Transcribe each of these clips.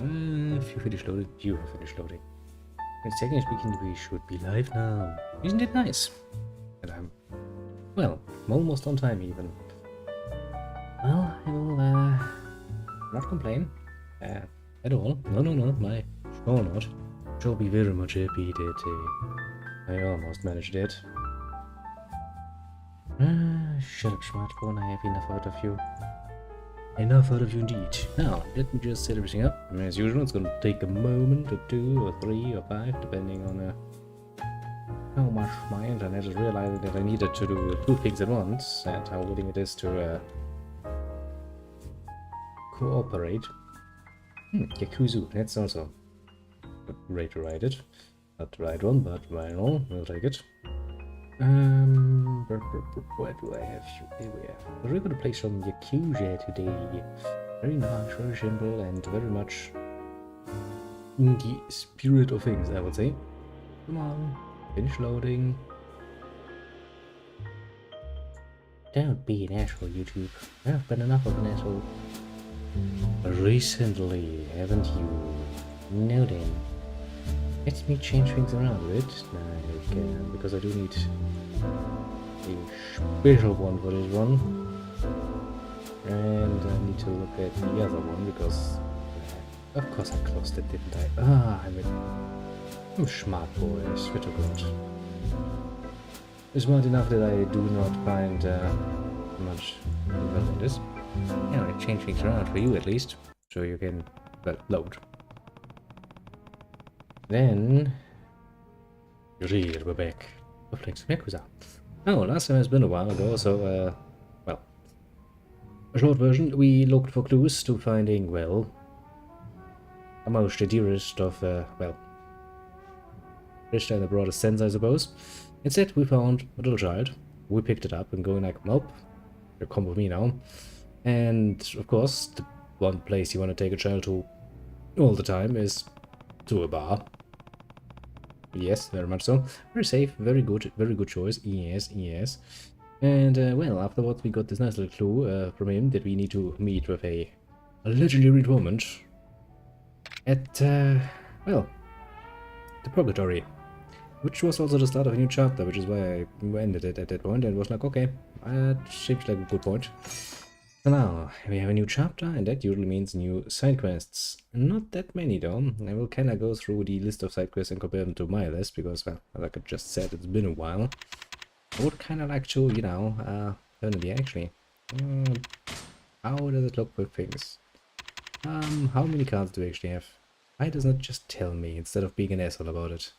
If you finish loading, you have finished loading. And technically speaking, we should be live now. Isn't it nice? And well, I'm almost on time even. Well, I will not complain at all. No, my sure not. Shall be very much happy that I almost managed it. Shut up, smartphone. I have enough out of you. Enough out of you indeed. Now, let me just set everything up. As usual, it's gonna take a moment or 2 or 3 or 5, depending on how much my internet is realizing that I needed to do 2 things at once, and how willing it is to cooperate. Yakuza, that's also a way to write it. Not the right one, but well, we'll take it. What do I have? Here we have. We're going to play some Yakuza today. Very nice, very simple, and very much in the spirit of things, I would say. Come on, finish loading. Don't be an asshole, YouTube. I've been enough of an asshole recently, haven't you? No then. Let me change things around a bit, because I do need a special one for this one. And I need to look at the other one, because of course I closed it, didn't I? I'm a smart boy, I swear to God. Smart enough that I do not find much involved in this. Yeah, I change things around for you at least, so you can, well, load. Then, here we're back. We're playing some Yakuza. Oh, last time has been a while ago, so, well, a short version. We looked for clues to finding, well, almost the dearest of, well, Krishna in the broadest sense, I suppose. Instead, we found a little child. We picked it up and going like, nope, you come with me now. And, of course, the one place you want to take a child to all the time is to a bar. Yes, very much so. Very safe, very good choice. Yes. And, well, afterwards we got this nice little clue from him that we need to meet with a legendary informant at, well, the Purgatory. Which was also the start of a new chapter, which is why I ended it at that point and was like, okay, that seems like a good point. So now, we have a new chapter, and that usually means new side quests. Not that many though. I will kinda go through the list of side quests and compare them to my list, because, well, like I just said, it's been a while. I would kinda like to, you know, finally actually. How does it look with things? How many cards do we actually have? Why does not just tell me, instead of being an asshole about it?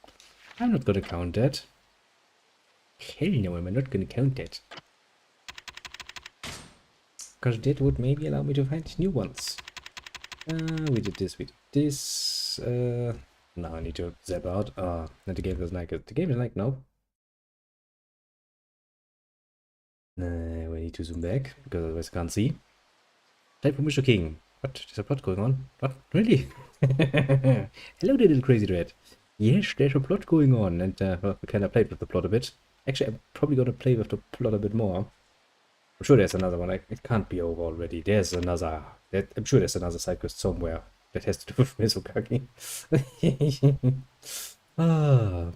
I'm not gonna count that. Hell no, I'm not gonna count that. Because that would maybe allow me to find new ones. We did this. Now I need to zap out. And the game doesn't like it. The game is like, no. We need to zoom back, because otherwise I can't see. Type for Mr. King. What? There's a plot going on? What? Really? Hello there, little crazy rat. Yes, there's a plot going on, and well, we kind of played with the plot a bit. Actually, I'm probably going to play with the plot a bit more. I'm sure there's another one. It can't be over already. There's another. I'm sure there's another side quest somewhere that has to do with Mizukagi. The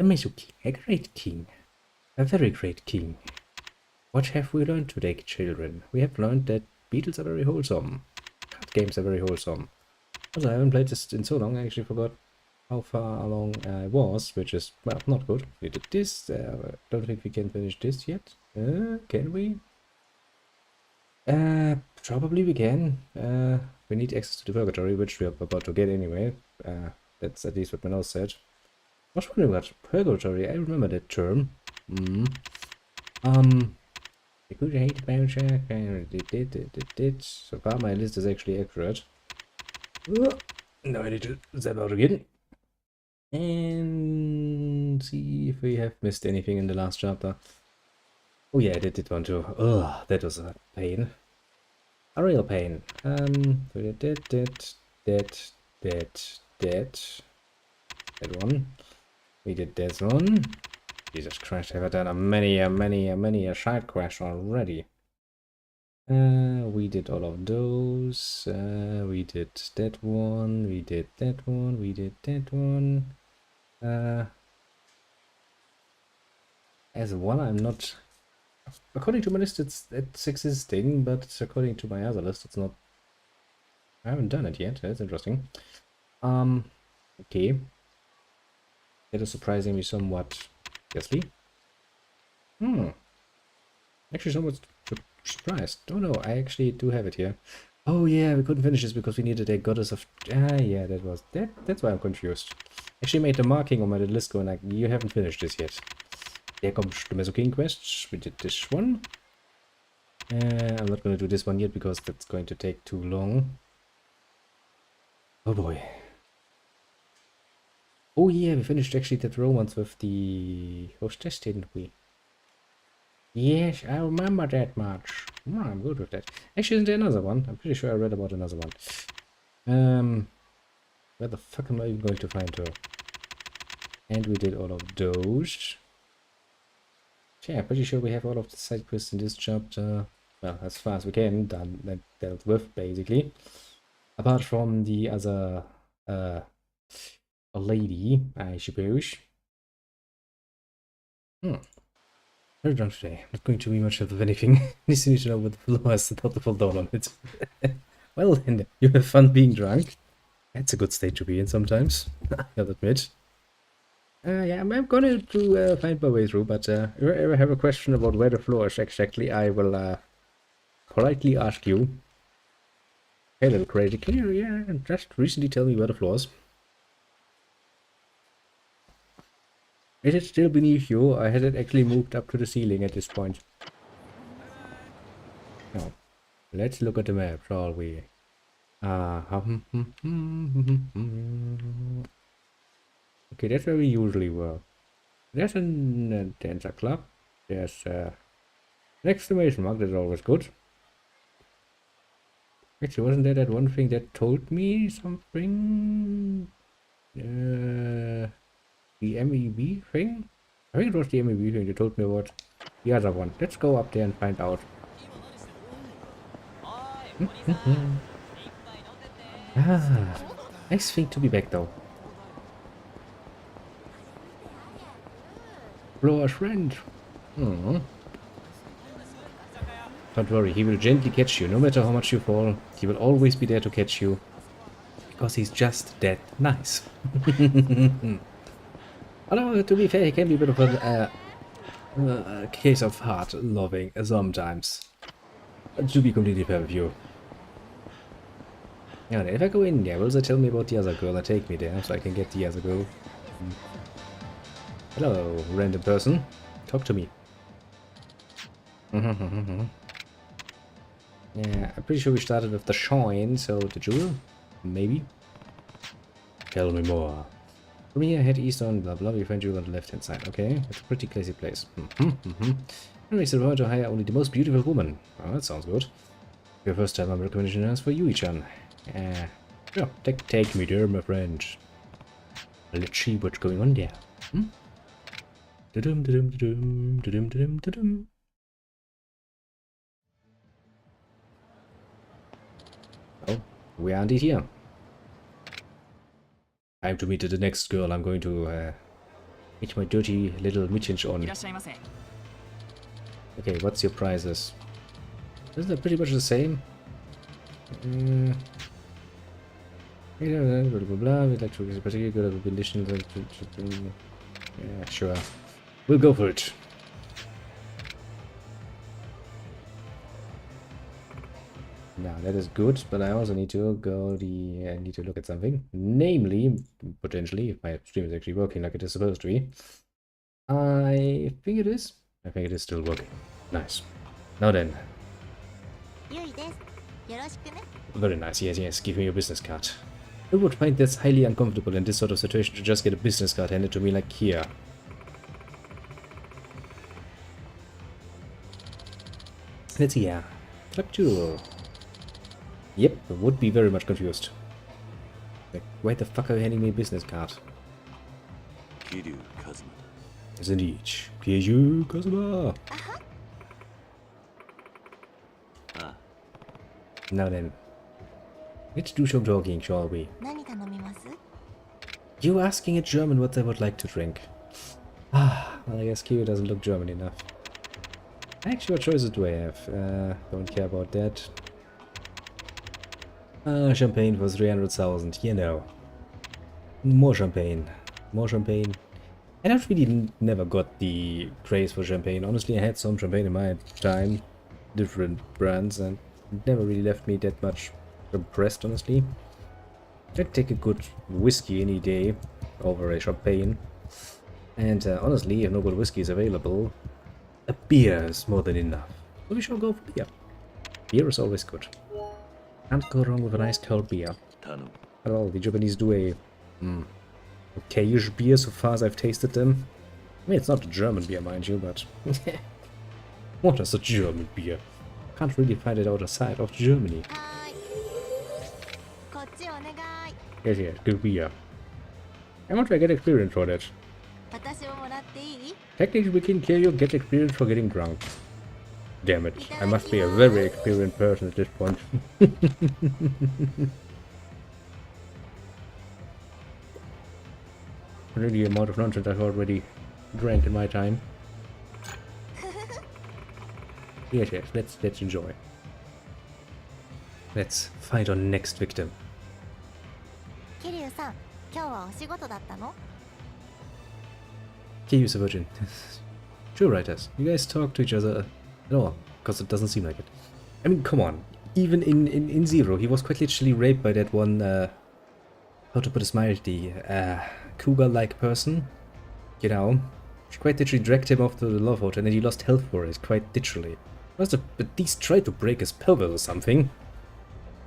Mizuki, a great king. A very great king. What have we learned today, children? We have learned that beetles are very wholesome. Card games are very wholesome. Also, I haven't played this in so long, I actually forgot how far along I was, which is, well, not good. We did this. Don't think we can finish this yet. Can we? Probably we can. We need access to the Purgatory, which we are about to get anyway. That's at least what my nose said. I was wondering about Purgatory. I remember that term. I could hate bouncer. So far, my list is actually accurate. Now I need to zap out again and see if we have missed anything in the last chapter. Oh yeah, I did one too. Ugh, that was a pain. A real pain. We did that one. We did this one. Jesus Christ, have I done a many a side quest already? We did all of those. We did that one. We did that one. We did that one. As one, I'm not. According to my list, it's existing, but according to my other list, it's not. I haven't done it yet. That's interesting. Okay. That is surprising me somewhat. Guessly. Actually, somewhat surprised. Oh no, I actually do have it here. Oh yeah, we couldn't finish this because we needed a goddess of... Ah yeah, that was... That's why I'm confused. Actually made a marking on my list going like, you haven't finished this yet. Here comes the Mesoking quest. We did this one. I'm not going to do this one yet because that's going to take too long. Oh boy. Oh yeah, we finished actually that romance with the hostess, didn't we? Yes, I remember that much. Oh, I'm good with that. Actually, isn't there another one? I'm pretty sure I read about another one. Where the fuck am I even going to find her? And we did all of those. Yeah, pretty sure we have all of the side quests in this chapter. Well, as far as we can, dealt with, basically. Apart from the other, a lady, I suppose. Very drunk today. Not going to be much of anything. Just need to know what the floor has not to fall down on it. Well then, you have fun being drunk. That's a good state to be in sometimes. I'll admit. Yeah, I'm going to find my way through, but if I ever have a question about where the floor is exactly, I will politely ask you. Hey, little crazy, can you just recently tell me where the floor is? Is it still beneath you, or has it actually moved up to the ceiling at this point? No. Let's look at the map, shall we? Okay, that's where we usually were. There's a dancer club. There's an exclamation mark, that's always good. Actually, wasn't there that one thing that told me something? The MEB thing? I think it was the MEB thing that told me about the other one. Let's go up there and find out. Nice thing to be back though. Floor's friend. Don't worry, he will gently catch you. No matter how much you fall, he will always be there to catch you. Because he's just that nice. Although, to be fair, he can be a bit of a case of heart loving sometimes. To be completely fair with you. Now, if I go in there, will they tell me about the other girl and take me there so I can get the other girl? Hello, random person. Talk to me. Yeah, I'm pretty sure we started with the Shine, so the jewel? Maybe? Tell me more. From here, head east on blah blah, you find jewel on the left hand side. Okay, it's a pretty classy place. Anyway, so we're to hire only the most beautiful woman. Oh, that sounds good. Your first time, I'm recommending us for Yui-chan. Yeah, take me there, my friend. Let's see what's going on there. Oh, we are indeed here. Time to meet the next girl I'm going to meet my dirty little mitchinch on. Okay, what's your prices? Isn't it pretty much the same? Blah blah blah. We'd like to get a particularly good of conditions. Yeah, sure. We'll go for it. Now that is good, but I also need to I need to look at something. Namely, potentially, if my stream is actually working like it is supposed to be. I think it is. I think it is still working. Nice. Now then. Very nice. Yes. Give me your business card. I would find this highly uncomfortable in this sort of situation to just get a business card handed to me like here. Let's see here. Club Jewel. Yep, I would be very much confused. Like, why the fuck are you handing me a business card? Kiryu Kazuma. Yes, indeed. Kiryu Kazuma. Now then, let's do some talking, shall we? 何頼みます？ You asking a German what they would like to drink. Ah, well, I guess Kyo doesn't look German enough. Actually, what choices do I have? Don't care about that. Champagne for 300,000, you know. More champagne. More champagne. And I really never got the craze for champagne. Honestly, I had some champagne in my time. Different brands, and it never really left me that much impressed, honestly. I'd take a good whiskey any day over a champagne. And honestly, if no good whiskey is available, a beer is more than enough. So we shall go for beer. Beer is always good. Can't go wrong with a nice cold beer. At all, the Japanese do a okayish beer so far as I've tasted them. I mean, it's not a German beer, mind you, but what is a German beer? Can't really find it outside of Germany. はーい。こっちお願い。 Yes, yes, good beer. How much do I get experience for that? 私ももらっていい？ Technically speaking, Kiryu gets experience for getting drunk. Damn it, I must be a very experienced person at this point. The amount of nonsense I've already drank in my time. Yes, yes, let's enjoy. Let's find our next victim. 桐生さん、今日はお仕事だったの？ Kiryu's a virgin. True writers. You guys talk to each other at all, because it doesn't seem like it. I mean, come on. Even in Zero, he was quite literally raped by that one, how to put it mildly, cougar-like person. You know, she quite literally dragged him off to the love hotel and then he lost health for it, quite literally. Must have at least tried to break his pelvis or something.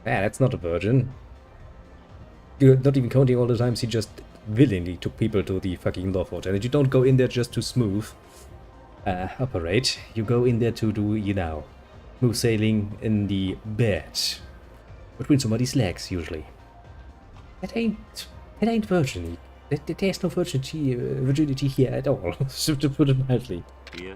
Ah, that's not a virgin. You're not even counting all the times he just willingly took people to the fucking love hotel. And you don't go in there just to smooth operate. You go in there to do, you know, smooth sailing in the bed. Between somebody's legs, usually. That ain't virginity. There's no virginity here at all, to put it mildly. Yeah.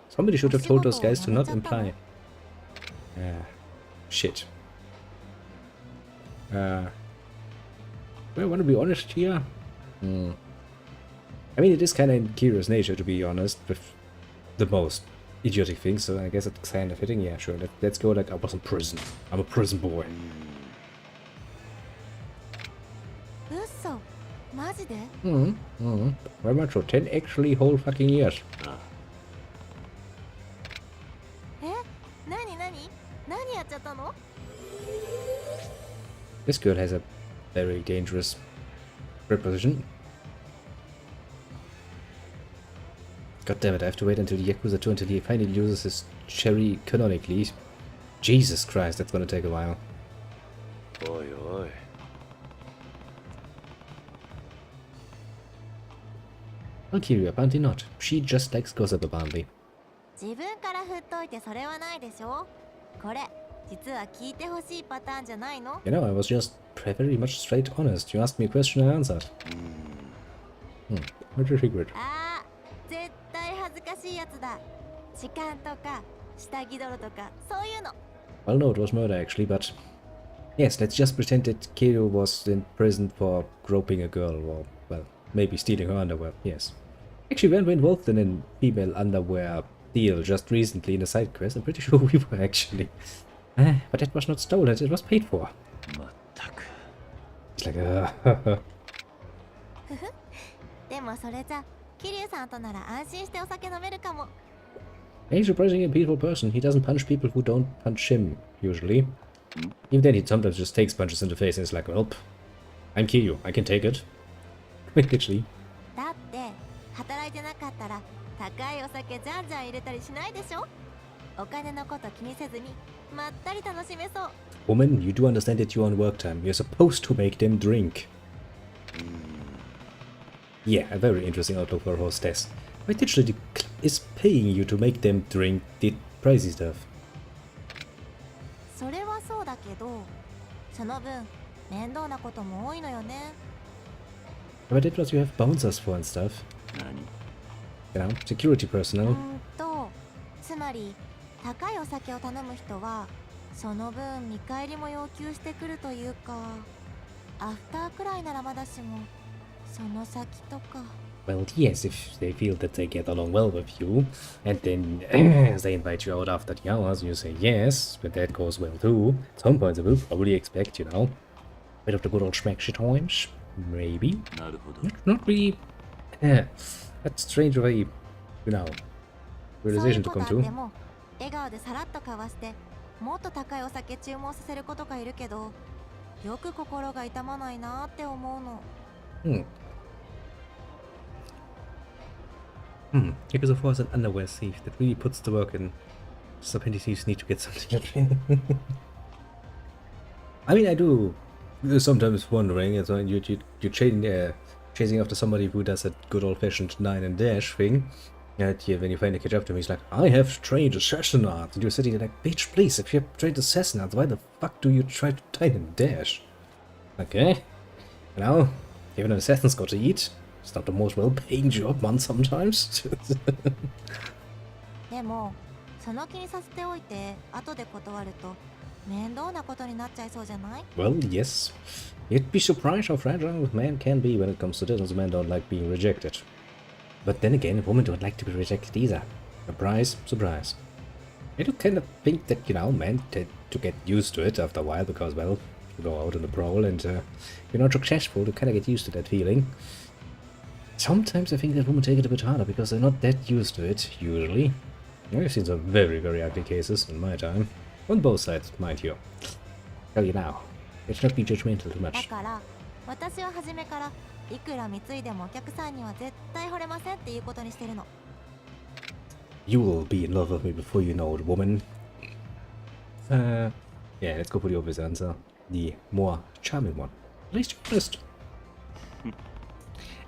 Somebody should have told those guys to not imply. Shit. Well, I want to be honest here. I mean, it is kind of in Kira's nature, to be honest, with the most idiotic things, so I guess it's kind of fitting. Yeah, sure. Let's go like I was in prison. I'm a prison boy. 嘘、マジで？ Very much so. 10 actually whole fucking years. え、何やっちゃったの？ This girl has a very dangerous preposition. God damn it, I have to wait until the Yakuza 2 until he finally uses his cherry canonically. Jesus Christ, that's gonna take a while. Oi, oi. Well, Kiryu, apparently not. She just likes gossip, apparently. 自分から振っといてそれはないでしょ。これ実は聞いてほしいパターンじゃないの？ You know, I was just very much straight honest. You asked me a question, I answered. What's your secret? ああ、絶対恥ずかしいやつだ。痴漢とか下着泥とかそういうの。 Well, no, it was murder actually, but yes, let's just pretend that Kiryu was in prison for groping a girl, or, well, maybe stealing her underwear, yes. Actually, when we were involved in a female underwear deal just recently in a side quest, I'm pretty sure we were actually. But it was not stolen, it was paid for. It's like, でもそれじゃ桐生さんとなら安心してお酒飲めるかも。 he's surprisingly a peaceful person. He doesn't punch people who don't punch him, usually. Even then, he sometimes just takes punches in the face and is like, well, I'm Kiryu, I can take it. Quite literally. だって働いてなかったら高いお酒じゃんじゃん入れたりしないでしょ。お金のこと気にせずにまったり楽しめそう。 Woman, you do understand that you're on work time. You're supposed to make them drink. Yeah, a very interesting outlook for a hostess. Quite literally, the club is paying you to make them drink the pricey stuff. それはそうだけど、その分面倒なことも多いのよね。But that's what you have bouncers for and stuff. 何 You know, security う personnel. んとつまり高いお酒を頼む人はその分見返りも要求してくるというか、アフターくらいならまだしもその先とか。 Well, yes, if they feel that they get along well with you, and then they invite you out after the hours, and you say yes, but that goes well too. At some point, they will probably expect, you know, a bit of the good old schmacky times. Maybe. なるほど Not really. That's strange way, you know, そういう realization こ to と come あって to. も笑顔でさらっと交わしてもっと高いお酒注文させることがいるけど、よく心が痛まないなって思うの。 Yakuza 4 is an underwear thief that really puts the work in. Some petty thieves need to get something. I mean, I do sometimes wondering, it's when you're chasing after somebody who does that good old-fashioned 9 and dash thing. And when you finally catch up to him, he's like, I have trained assassin arts. And you're sitting there like, bitch, please, if you have trained assassin arts, why the fuck do you try to 9 and dash? Okay. You know, you have an assassin's got to eat. It's not the most well-paying job, man, sometimes. でもその気にさせておいて後で断ると面倒なことになっちゃいそうじゃない？ Well, yes. You'd be surprised how fragile man can be when it comes to this, as men don't like being rejected. But then again, women don't like to be rejected either. Surprise, surprise. I do kind of think that, you know, men tend to get used to it after a while, because, well, you go out on a prowl and you're not successful, you kind of get used to that feeling. Sometimes I think that women take it a bit harder, because they're not that used to it, usually. I've seen some very, very ugly cases in my time. On both sides, mind you. Tell you now, let's not be judgmental too だ much. から私は初めからいくら貢いでもお客さんには絶対惚れませんっていうことにしてるの。 You will be in love with me before you know it, woman. Yeah, let's go for the obvious answer. The more charming one. At least you're honest.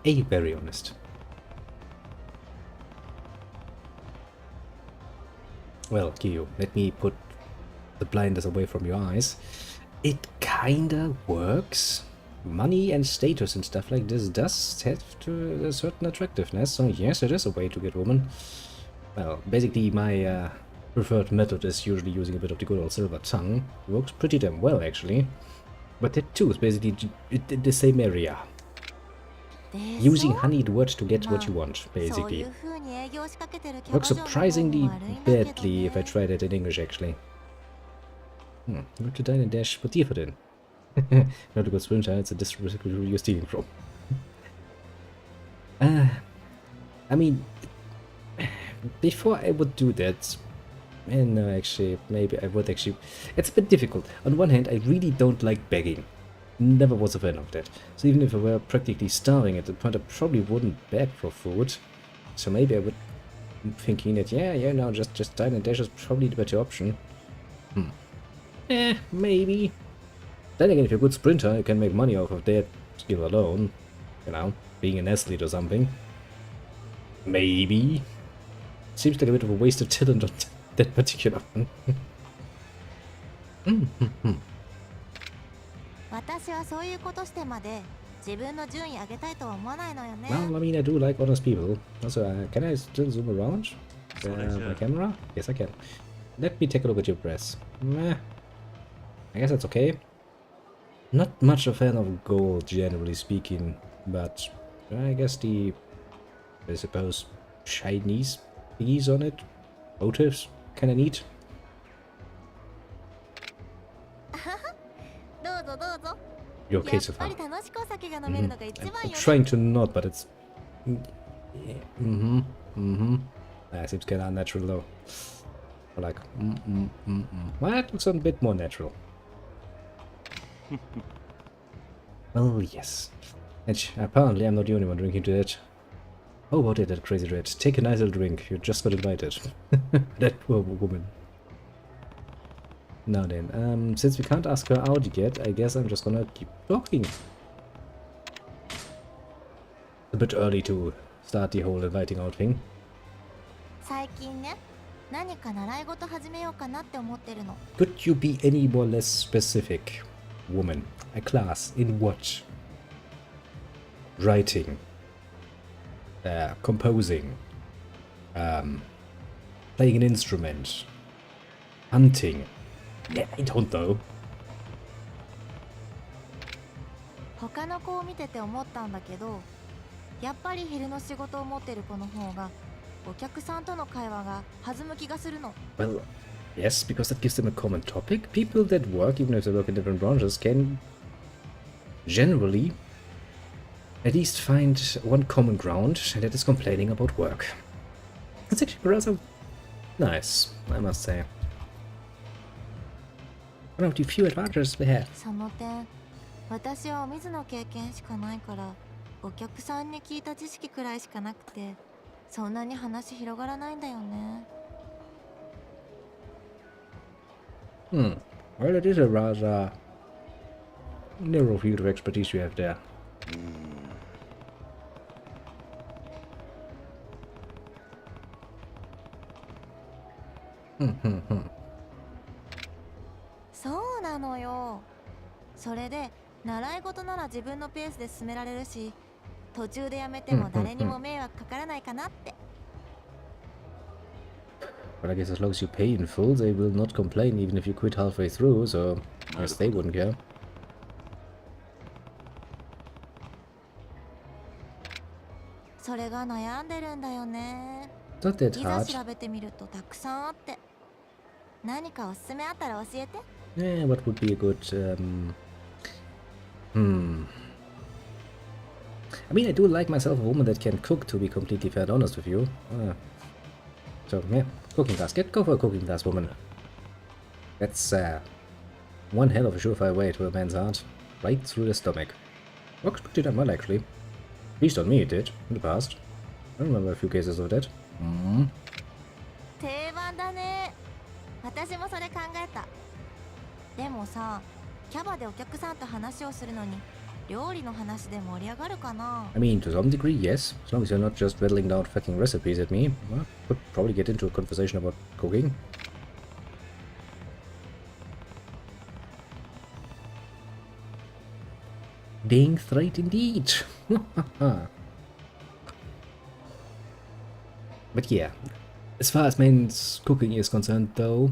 A very honest. Well, Kiyo, let me put the blinders away from your eyes. It kinda works. Money and status and stuff like this does have to a certain attractiveness, so yes, it is a way to get women. Well, basically my preferred method is usually using a bit of the good old silver tongue. It works pretty damn well, actually. But that too is basically the same area. で Using しょ honeyed words to get まあ what you want, そうい basically. う風に営業仕掛けてるキャバ Works 嬢の方も surprisingly 悪いんだけど badly if I ね。 try that in English, actually. Not to dine and dash, what dir für den? Not a good sprinter, it's a district you're stealing from. I mean, before I would do that, and no, actually, maybe I would actually. It's a bit difficult. On one hand, I really don't like begging. Never was a fan of that. So even if I were practically starving at the point, I probably wouldn't beg for food. So maybe I would thinking that yeah, no, just dine and dash is probably the better option. Maybe. Then again, if you're a good sprinter, you can make money off of that skill alone. You know, being an athlete or something. Maybe. Seems like a bit of a wasted talent on that particular one. 私はそういうことしてまで自分の順位上げたいとは思わないのよね。 Well, I mean, I do like honest people. Also, can I still zoom around? My camera? Yes, I can. Let me take a look at your press. Meh. I guess that's okay. Not much a fan of gold, generally speaking, but I guess I suppose, Chinese thingies on it, motifs, kinda neat. どうぞどうぞ。 Your やっ case of ぱ fun. り楽しくお酒が飲めるのが一番よ I'm ね。 trying to not, but it's. Seems kinda unnatural though. Or like, Well, that looks a bit more natural. Well, yes. And apparently I'm not the only one drinking to that. Oh, what did that crazy red? Take a nice little drink. You just got invited. That poor woman. Now then, since we can't ask her out yet, I guess I'm just gonna keep talking. A bit early to start the whole inviting out thing. 最近ね、何か習い事始めようかなって思ってるの。 Could you be any more less specific, woman? A class in what? writing, composing, playing an instrument, hunting. Yeah, I don't know. 他の子を見てて思ったんだけど、やっぱり昼の仕事を持ってる子の方がお客さんとの会話が弾む気がするの。 Well, yes, because that gives them a common topic. People that work, even if they work in different branches, can generally at least find one common ground, and that is complaining about work. It's actually rather nice, I must say. One of the few advantages we have. その点、私はお水の経験しかないから、お客さんに聞いた知識くらいしかなくて、そんなに話広がらないんだよね。Well, it is a rather narrow field of expertise you have there. そうなのよ。それで習い事なら自分のペースで進められるし、途中でやめても誰にも迷惑かからないかなって。But I guess as long as you pay in full, they will not complain even if you quit halfway through, so I guess they wouldn't care. それが悩んでるんだよね。 It's not that いざ hard. 調べてみるとたくさんあって。何かおすすめあったら教えて。 Yeah, what would be a good, I mean, I do like myself a woman that can cook, to be completely fair and honest with you. So, yeah, cooking class. Go for a cooking class woman. That's, one hell of a surefire way to a man's heart. Right through the stomach. Works pretty damn well, actually. At least on me it did, in the past. I remember a few cases of that. 定番だね。私もそれ考えた。でもさ、キャバでお客さんと話をするのに、料理の話で盛り上がるかな？ I mean, to some degree, yes. As long as you're not just rattling down fucking recipes at me. Well, could probably get into a conversation about cooking. Dang straight indeed. But yeah, as far as men's cooking is concerned, though,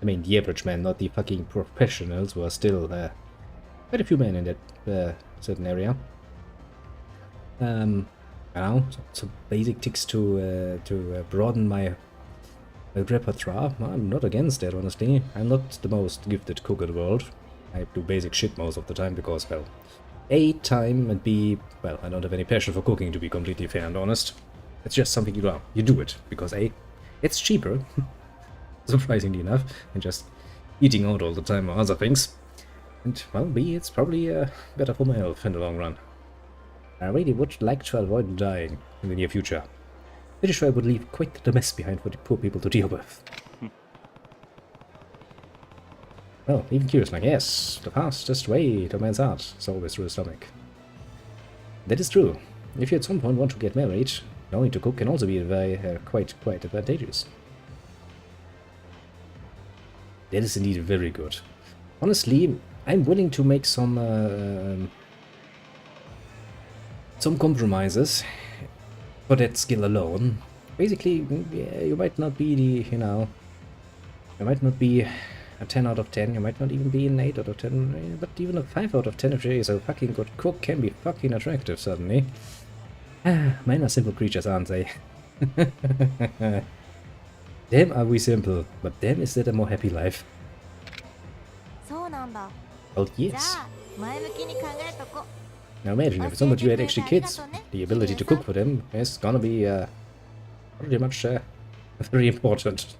I mean, the average man, not the fucking professionals, were still quite a few men in that certain area. I don't know, some basic tips to broaden my repertoire. I'm not against that, honestly. I'm not the most gifted cook in the world. I do basic shit most of the time because, well, A, time, and B, well, I don't have any passion for cooking, to be completely fair and honest. It's just something you do it, because A, it's cheaper, surprisingly enough, than just eating out all the time or other things. And, well, B, it's probably better for my health in the long run. I really would like to avoid dying in the near future. Pretty sure I would leave quite the mess behind for the poor people to deal with. Well, even curious, like, yes, the fastest way to a man's heart is always through the stomach. That is true. If you at some point want to get married, knowing to cook can also be very, quite advantageous. That is indeed very good. Honestly, I'm willing to make some compromises for that skill alone. Basically, yeah, you might not be the, you might not be a 10 out of 10, you might not even be an 8 out of 10, but even a 5 out of 10 if you're a fucking good cook can be fucking attractive, suddenly. Mine are simple creatures, aren't they? Damn are we simple, but damn is that a more happy life. そうなんだ。 Well, じ yes. ゃあ前向きに考えとこ。 Now imagine if some of you had actually kids, the ability to cook for them is gonna be pretty much very important.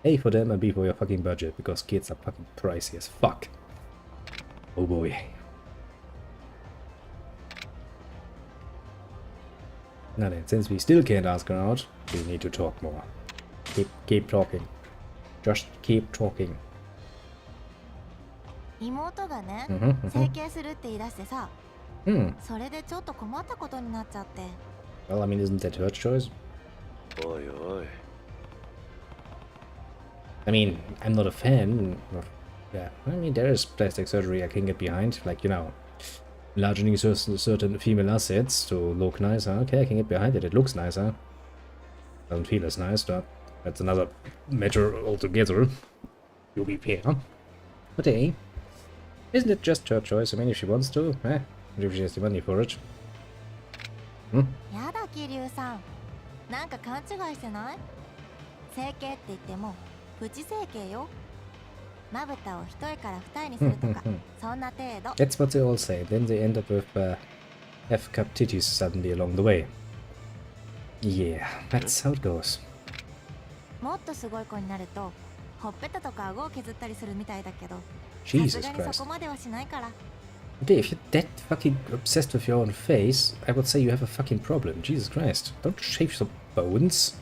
A for them and B for your fucking budget, because kids are fucking pricey as fuck. Oh boy. Now then, since we still can't ask her out, we need to talk more. Keep talking. Just keep talking. 妹がね、整形するって言い出してさ、それでちょっと困ったことになっちゃって。 Well, I mean, isn't that her choice? Oi, oi. I mean, I'm not a fan of... Yeah, I mean, there is plastic surgery I can get behind. Like, enlarging certain female assets to look nicer. Okay, I can get behind it. It looks nicer. Doesn't feel as nice, but that's another matter altogether. To be fair. But hey, isn't it just her choice? I mean, if she wants to, if she has the money for it. やだ桐生さん、なんか勘違いしてない？整形って言ってもプチ整形よ。まぶたを一重から二重にするとか、そんな程度。That's what they all say. Then they end up with F-cup titties suddenly along the way. Yeah, that's how it goes. もっとすごい子になると、ほっぺたとか顎を削ったりするみたいだけど、さ Jesus すがに Christ. そこまではしないから。Okay, if you're that fucking obsessed with your own face, I would say you have a fucking problem. Jesus Christ. Don't shave some bones.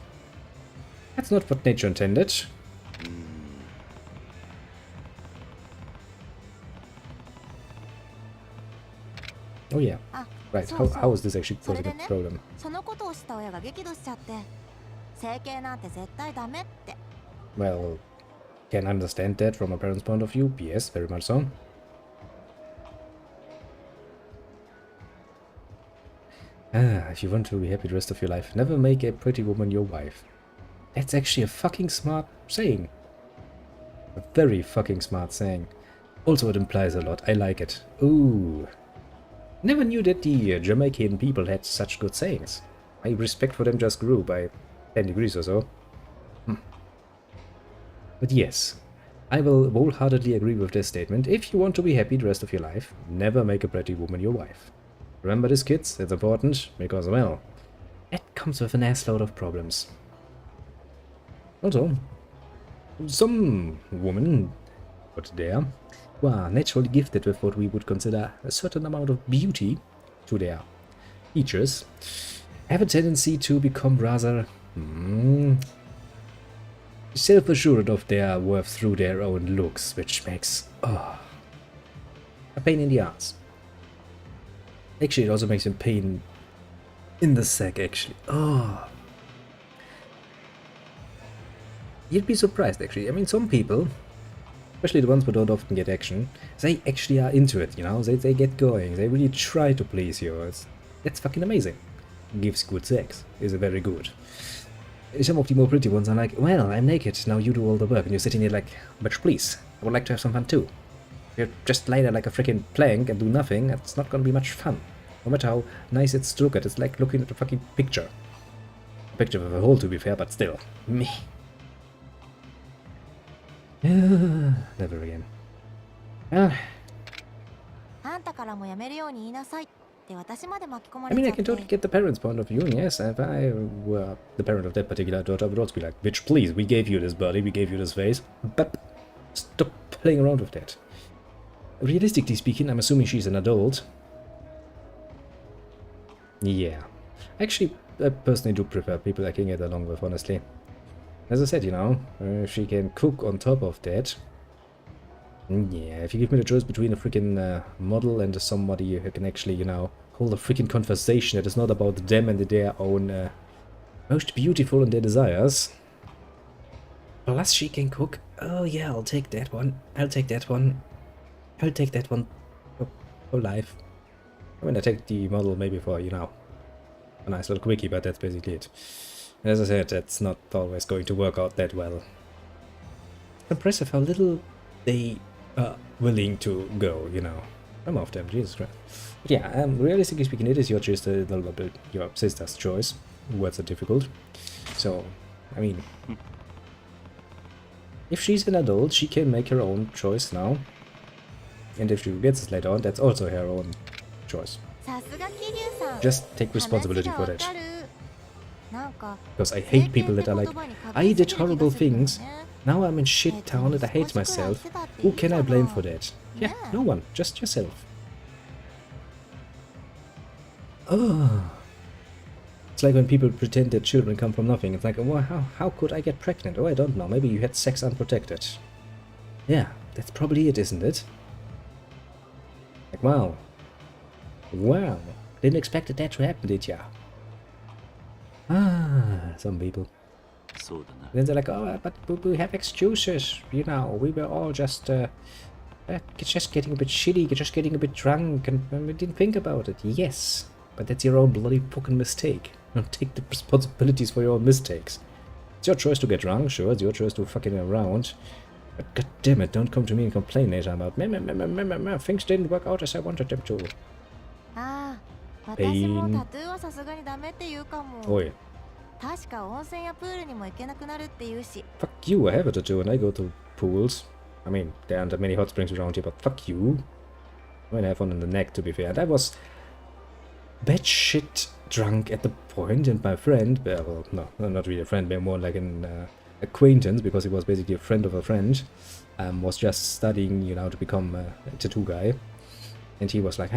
That's not what nature intended. Oh yeah. Right, how is this actually causing a problem? そのことをした親が激怒しちゃって、整形なんて絶対ダメって。 Well, can understand that from a parent's point of view. Yes, very much so. If you want to be happy the rest of your life, never make a pretty woman your wife. That's actually a fucking smart saying. A very fucking smart saying. Also, it implies a lot. I like it. Ooh. Never knew that the Jamaican people had such good sayings. My respect for them just grew by 10 degrees or so. But yes, I will wholeheartedly agree with this statement. If you want to be happy the rest of your life, never make a pretty woman your wife. Remember this, kids, it's important, because, well, that comes with an assload of problems. Also, some women out there who are naturally gifted with what we would consider a certain amount of beauty to their features have a tendency to become rather self-assured of their worth through their own looks, which makes a pain in the ass. Actually, it also makes a pain in the sack, actually. Oh. You'd be surprised, actually. I mean, some people, especially the ones who don't often get action, they actually are into it, you know? They get going. They really try to please you. That's fucking amazing. Gives good sex. Is very good. Some of the more pretty ones are like, well, I'm naked, now you do all the work. And you're sitting there like, bitch, please. I would like to have some fun too. If you just lie there like a freaking plank and do nothing, it's not gonna be much fun. No matter how nice it's to look at, it's like looking at a fucking picture. A picture of a hole, to be fair, but still. Me. Never again. I mean, I can totally get the parents' point of view, and yes, if I were the parent of that particular daughter, I would also be like, bitch, please, we gave you this body, we gave you this face, but stop playing around with that. Realistically speaking, I'm assuming she's an adult. Yeah. Actually, I personally do prefer people I can get along with, honestly. As I said, you know, if she can cook on top of that. Yeah, if you give me the choice between a freaking model and somebody who can actually, you know, hold a freaking conversation that is not about them and their own most beautiful and their desires. Plus she can cook. Oh yeah, I'll take that one. I'll take that one. I'll take that one for life. I mean, I take the model maybe for, you know, a nice little quickie, but that's basically it. And as I said, that's not always going to work out that well. Impressive how little they are willing to go, you know. Some of them, Jesus Christ. But yeah, realistically speaking, it is your choice, your sister's choice. Words are difficult. So, I mean, if she's an adult, she can make her own choice now. And if she gets it later on, that's also her own choice. Just take responsibility for that. Because I hate people that are like, I did horrible things, now I'm in shit town and I hate myself. Who can I blame for that? Yeah, no one, just yourself. Oh. It's like when people pretend that children come from nothing. It's like, well, how could I get pregnant? Oh, I don't know, maybe you had sex unprotected. Yeah, that's probably it, isn't it? Like, wow. Wow. Didn't expect that to happen, did ya? Ah, some people. Then they're like, oh, but we have excuses, you know, we were all just Just getting a bit shitty, just getting a bit drunk, and we didn't think about it. Yes, but that's your own bloody fucking mistake. Don't take the responsibilities for your own mistakes. It's your choice to get drunk, sure, it's your choice to fucking around. But god damn it, don't come to me and complain later about things didn't work out as I wanted them to. ああ、私もタトゥーはさすがにダメって言うかも。Oi. 確か温泉やプールにも行けなくなるって言うし。Fuck you, I have a tattoo and I go to pools. I mean, there aren't that many hot springs around here, but fuck you. I mean, I have one in the neck, to be fair. And I was batshit drunk at the point, and my friend, well, no, not really a friend, but more like an acquaintance, because he was basically a friend of a friend, was just studying, you know, to become a tattoo guy. And he was like,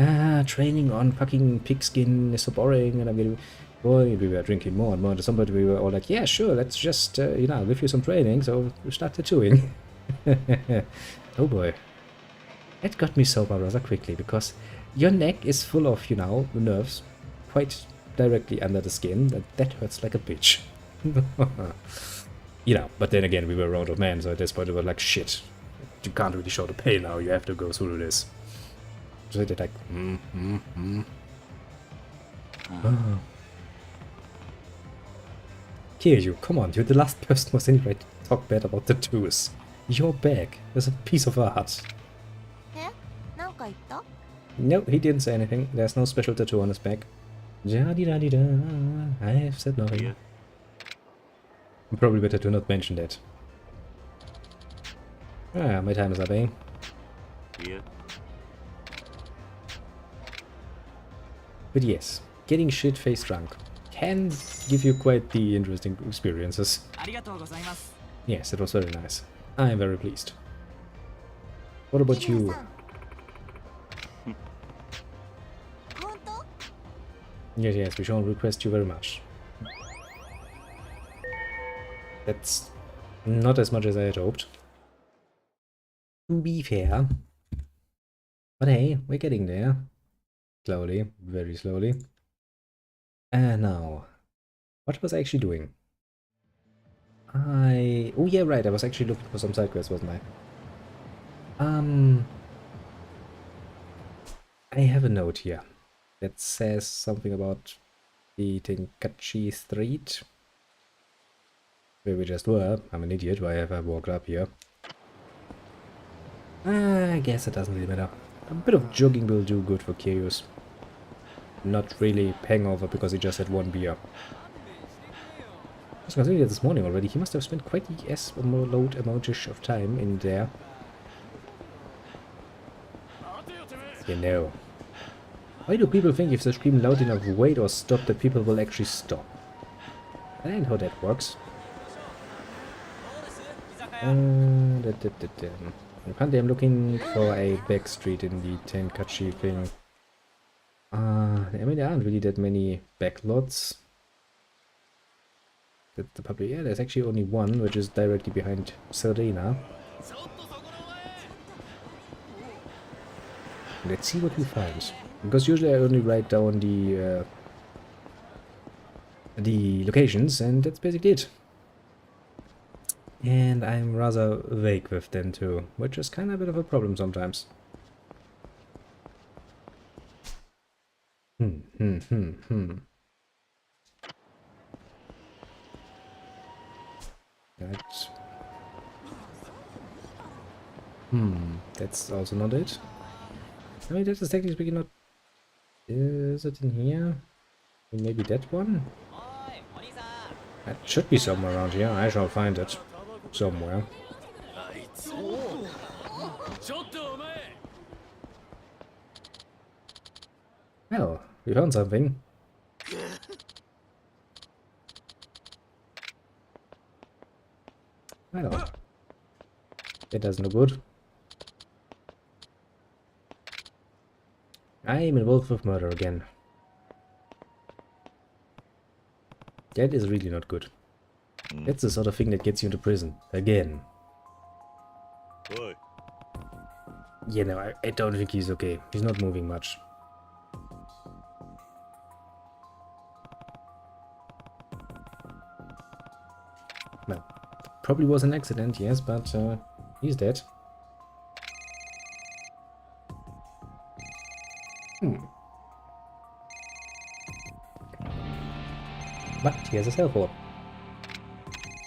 training on fucking pigskin is so boring, and I'm getting... Boy, we were drinking more and more, and at some point we were all like, yeah, sure, let's just, you know, give you some training, so we start tattooing. Oh boy. That got me sober rather quickly, because your neck is full of, you know, nerves, quite directly under the skin, and that hurts like a bitch. You know, but then again, we were a round of men, so at this point it was like, shit, you can't really show the pain now, you have to go through this. So they did like, Here you, come on, you're the last person who was anyway to talk bad about tattoos. Your bag is a piece of art. No, he didn't say anything. There's no special tattoo on his back. Ja-di-da-di-da, I've said nothing. Yeah. Probably better to not mention that. Ah, my time is up, eh? Yeah. But yes, getting shit-faced drunk can give you quite the interesting experiences. Yes, it was very nice. I am very pleased. What about you? Yes, we shall request you very much. That's not as much as I had hoped. To be fair. But hey, we're getting there. Slowly, very slowly. And now, what was I actually doing? Oh yeah, right, I was actually looking for some side quests, wasn't I? I have a note here that says something about the Tenkachi Street, where we just were. I'm an idiot, why have I walked up here? I guess it doesn't really matter. A bit of jogging will do good for Kiryus. Not really hangover because he just had one beer. I was considering that this morning already. He must have spent quite the load amount of time in there. You know. Why do people think if they scream loud enough wait or stop that people will actually stop? That ain't how that works. Apparently I'm looking for a back street in the Tenkachi thing. I mean, there aren't really that many backlots. That's the public. Yeah, there's actually only one, which is directly behind Serena. Let's see what we find. Because usually I only write down the locations, and that's basically it. And I'm rather vague with them too, which is kind of a bit of a problem sometimes. That's... that's also not it. I mean, that is technically speaking not... Is it in here? Maybe that one? That should be somewhere around here. I shall find it. Somewhere. Well, we found something. Well, that does no good. I am involved with murder again. That is really not good. That's the sort of thing that gets you into prison. Again. Oi. Yeah, no, I don't think he's okay. He's not moving much. Well, probably was an accident, yes, but he's dead. he has a cell phone.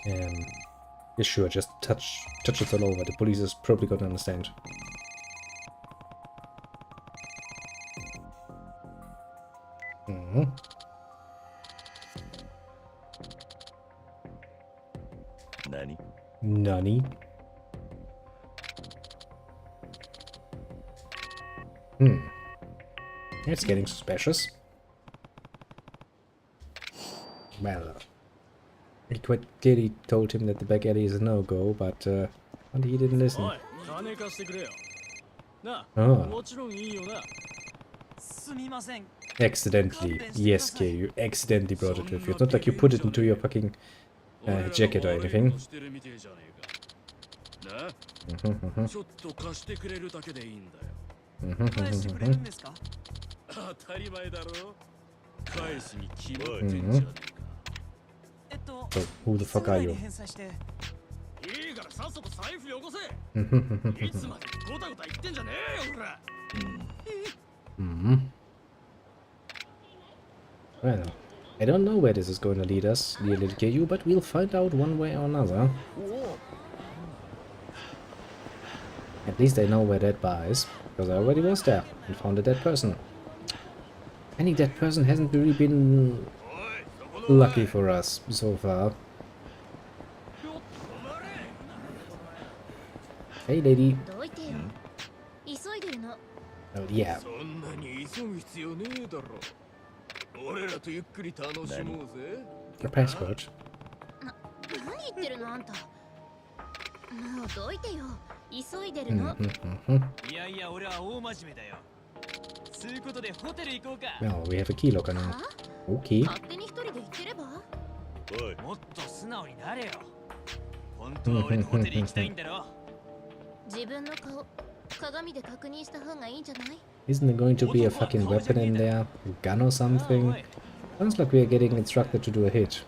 Yeah, sure, just touch it all over. The police is probably gonna understand. Nani? Nani? It's getting suspicious. Well, he quite clearly told him that the back alley is a no-go, but he didn't listen. Oh. Accidentally. Yes, Kay, you accidentally brought it with you. It's not like you put it into your fucking jacket or anything. So, who the fuck are you? Well, I don't know where this is going to lead us, dear little KU, but we'll find out one way or another. At least I know where that bar is, because I already was there and found a dead person. Any dead person hasn't really been lucky for us so far. Hey, lady. Oh, yeah. Your passport. Well, we have a key locker now. Okay. Isn't there going to be a fucking weapon in there? A gun or something? Sounds like we are getting instructed to do a hit.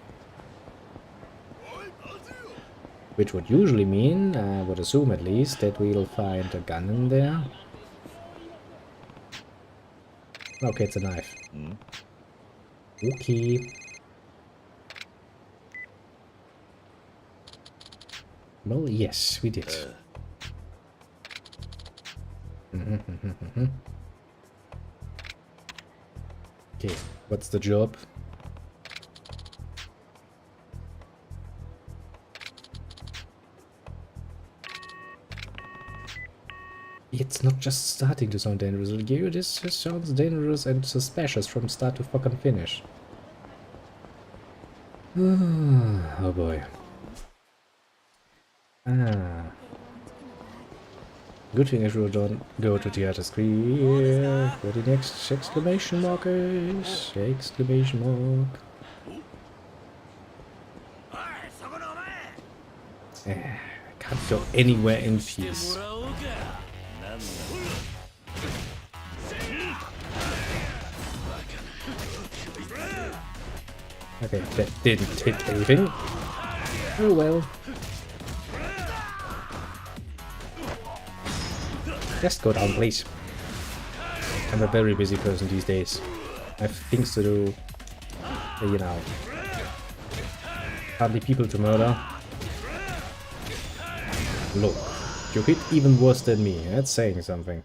Which would usually mean, I would assume at least, that we'll find a gun in there. Okay, it's a knife. Okay. Well, yes, we did. Okay, what's the job? It's not just starting to sound dangerous, this just sounds dangerous and suspicious from start to fucking finish. Oh boy. Good thing I should don't go to the other screen where the next exclamation mark is. Exclamation mark. I can't go anywhere in peace. Okay, that didn't hit anything. Oh well. Just go down, please. I'm a very busy person these days. I have things to do. You know. Hardly people to murder. Look, you hit even worse than me. That's saying something.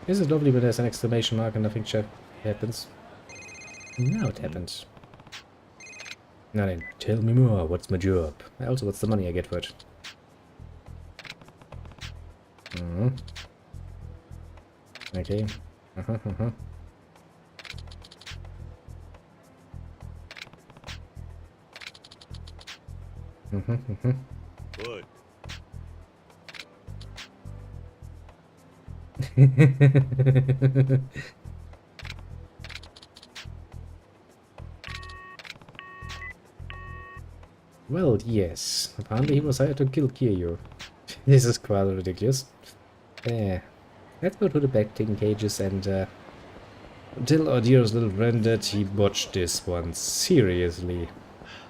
This is lovely when there's an exclamation mark and nothing happens. Now it happens. Now then, tell me more, what's my job? Also, what's the money I get for it? Okay. Good. Well, yes. Apparently he was hired to kill Kiryu. This is quite ridiculous. Let's go to the back-taking cages and tell our dearest little friend that he botched this one seriously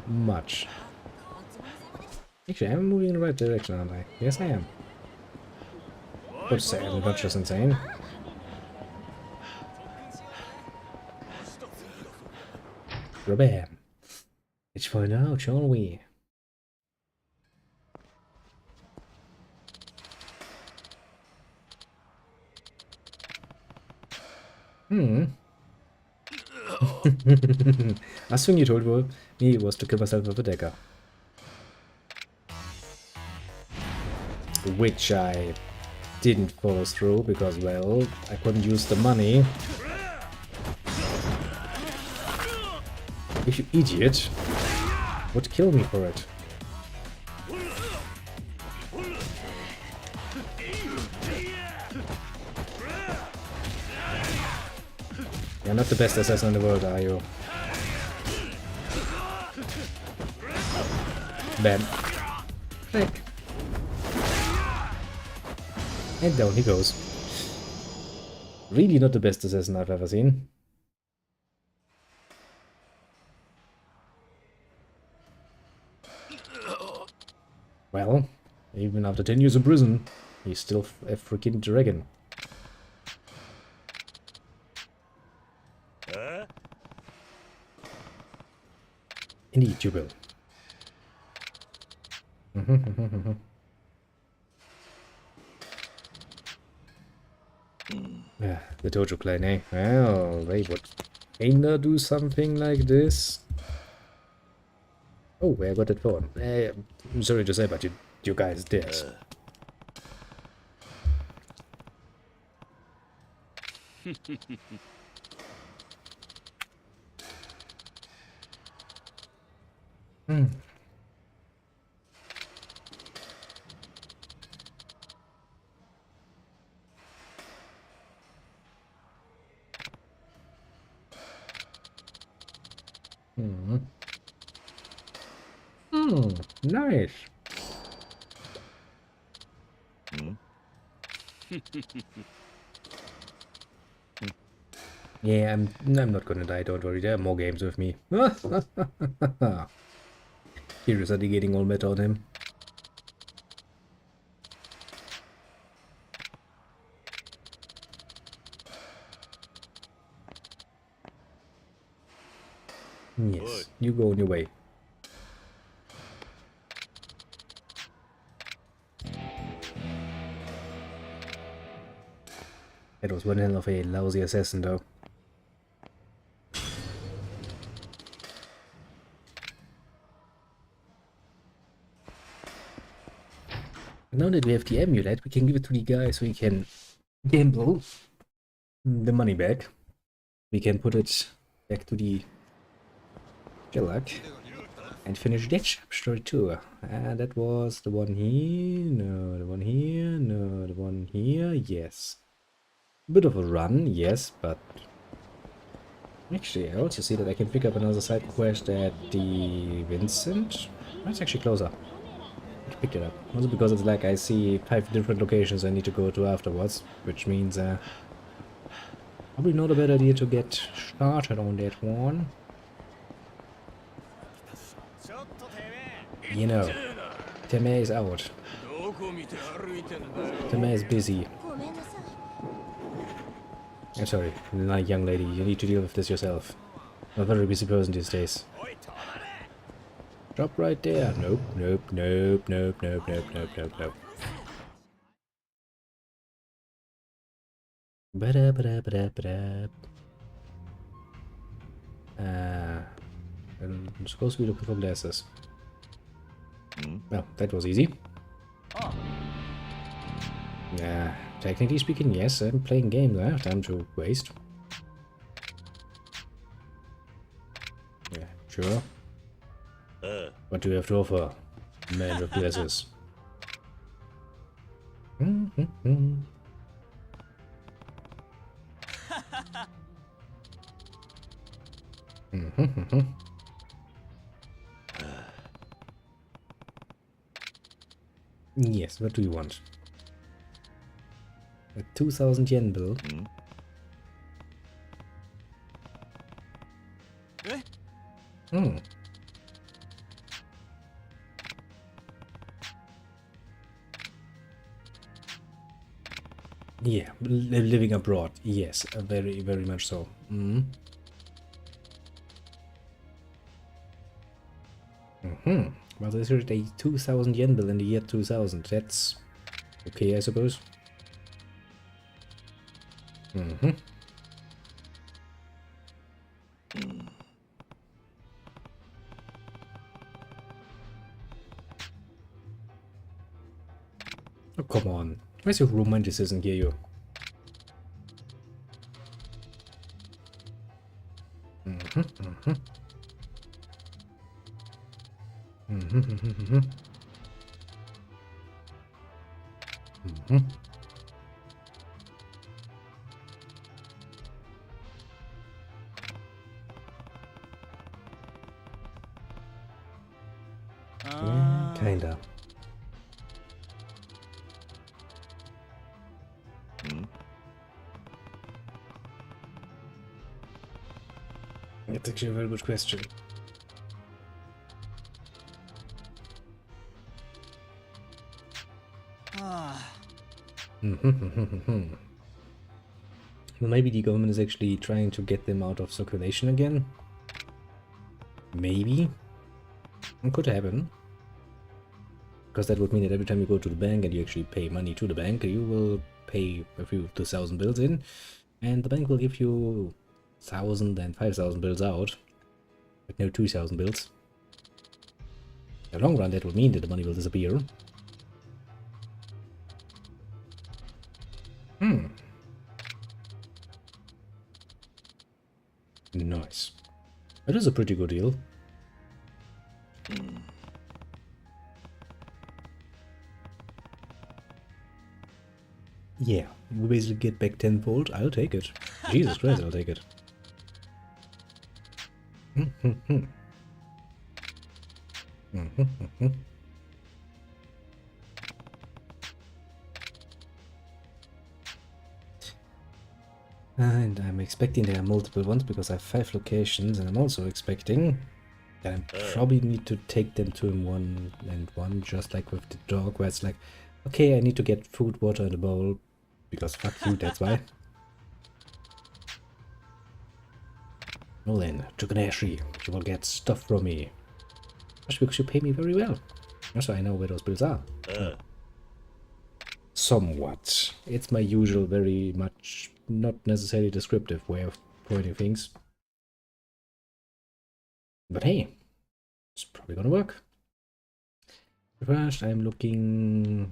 much. Actually, I'm moving in the right direction, aren't I? Yes, I am. But sad, not just insane. Bam. Let's find out, shall we? Last thing you told me was to kill myself with a dagger. Which I didn't follow through because, well, I couldn't use the money. If you idiot would kill me for it. You're not the best assassin in the world, are you? Bam. Click. And down he goes. Really not the best assassin I've ever seen. Well, even after 10 years in prison, he's still a freaking dragon. Indeed, you will. Yeah, the dojo clan, eh? Well, they would kinda do something like this. Oh, where I got that phone? I'm sorry to say, but you guys did. Nice. Yeah, I'm not gonna die, don't worry, there are more games with me. Heroes are getting all meta on him. Yes, you go on your way. That was one hell of a lousy assassin, though. Now that we have the amulet, we can give it to the guy so he can gamble the money back. We can put it back to the Shellac and finish that story too. That was the one here, no, the one here, no, the one here, yes. Bit of a run, yes, but actually I also see that I can pick up another side quest at the Vincent. That's actually closer. I picked it up. Also because it's like I see 5 different locations I need to go to afterwards, which means probably not a bad idea to get started on that one. You know, Teme is out. Teme is busy. I'm sorry, like young lady, you need to deal with this yourself. I'm a very busy person these days. Drop right there. Nope, nope, nope, nope, nope, nope, nope, nope, nope. Ba-da-ba-da-ba-da-ba-da. I'm supposed to be looking for glasses. Well, that was easy. Yeah, technically speaking, yes, I'm playing games. I have time to waste. Yeah, sure. What do you have to offer, man with glasses? Yes, what do you want? A 2000 yen bill. Yeah, living abroad. Yes, very, very much so. Mm. Mm-hmm. Well, there's a 2,000 yen bill in the year 2000. That's okay, I suppose. Mm-hmm. Oh, come on. Where's your romanticism here, you? Mm-hmm, mm-hmm. Mm-hmm, mm-hmm, mm-hmm. Yeah, kinda. Hmm? That's actually a very good question. Mm-hmm. Well, maybe the government is actually trying to get them out of circulation again. Maybe. It could happen. Because that would mean that every time you go to the bank and you actually pay money to the bank, you will pay a few 2,000 bills in, and the bank will give you 1,000 and 5,000 bills out, but no 2,000 bills. In the long run, that would mean that the money will disappear. Hmm. Nice. That is a pretty good deal. Yeah, we basically get back tenfold. I'll take it. Jesus Christ, I'll take it. And I'm expecting there are multiple ones because I have 5 locations, and I'm also expecting that I probably need to take them to one and one, just like with the dog, where it's like, okay, I need to get food, water, and a bowl, because fuck you, that's why. Well then, Chuganashi, you will get stuff from me. Especially because you pay me very well. Also, I know where those bills are. Somewhat. It's my usual, very much not necessarily descriptive way of pointing things. But hey, it's probably gonna work. First, I'm looking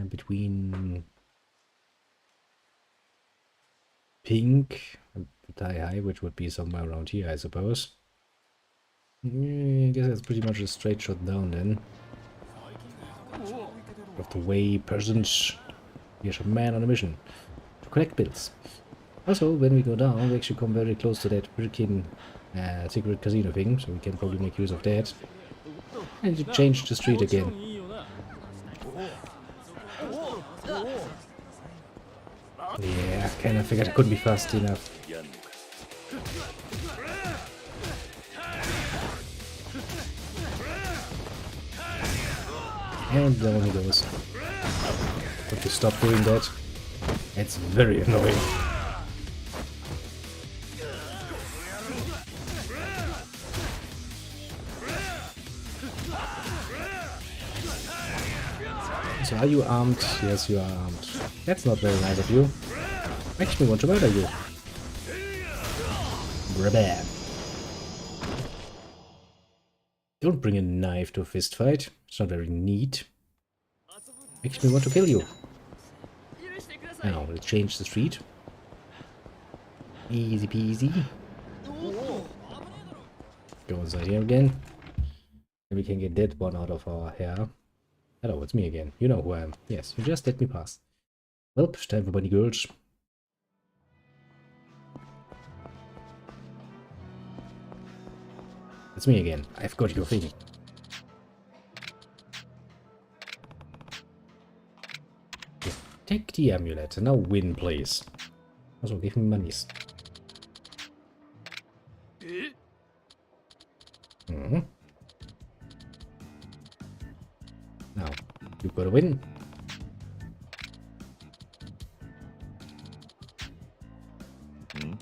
between pink and tie high, which would be somewhere around here, I suppose. I guess that's pretty much a straight shot down then. Of the way, persons. Here's a man on a mission to collect bills. Also, when we go down, we actually come very close to that freaking secret casino thing, so we can probably make use of that. And you change the street again. Yeah, I kinda figured I couldn't be fast enough. And down he goes. Got to stop doing that. It's very annoying. So are you armed? Yes, you are armed. That's not very nice of you. Makes me want to murder you. Bad. Don't bring a knife to a fist fight. It's not very neat. Makes me want to kill you. Now, let's change the street. Easy peasy. Go inside here again. And we can get that one out of our hair. Hello, it's me again. You know who I am. Yes, you just let me pass. Well, time for bunny girls. It's me again. I've got your thing. Yeah, take the amulet and now win, please. Also, give me monies. Now, you've got to win. Hmm?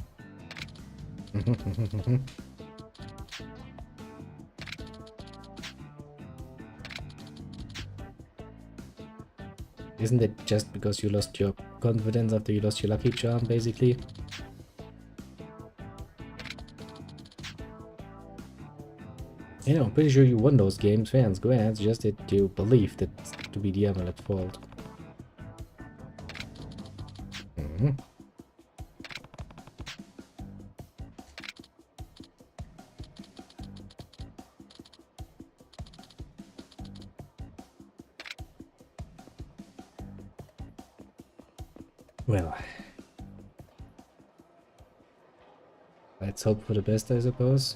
Isn't it just because you lost your confidence after you lost your lucky charm, basically? You know, I'm pretty sure you won those games, fans. Go ahead, it's just that you believe that to be the amulet's fault. Well, let's hope for the best, I suppose.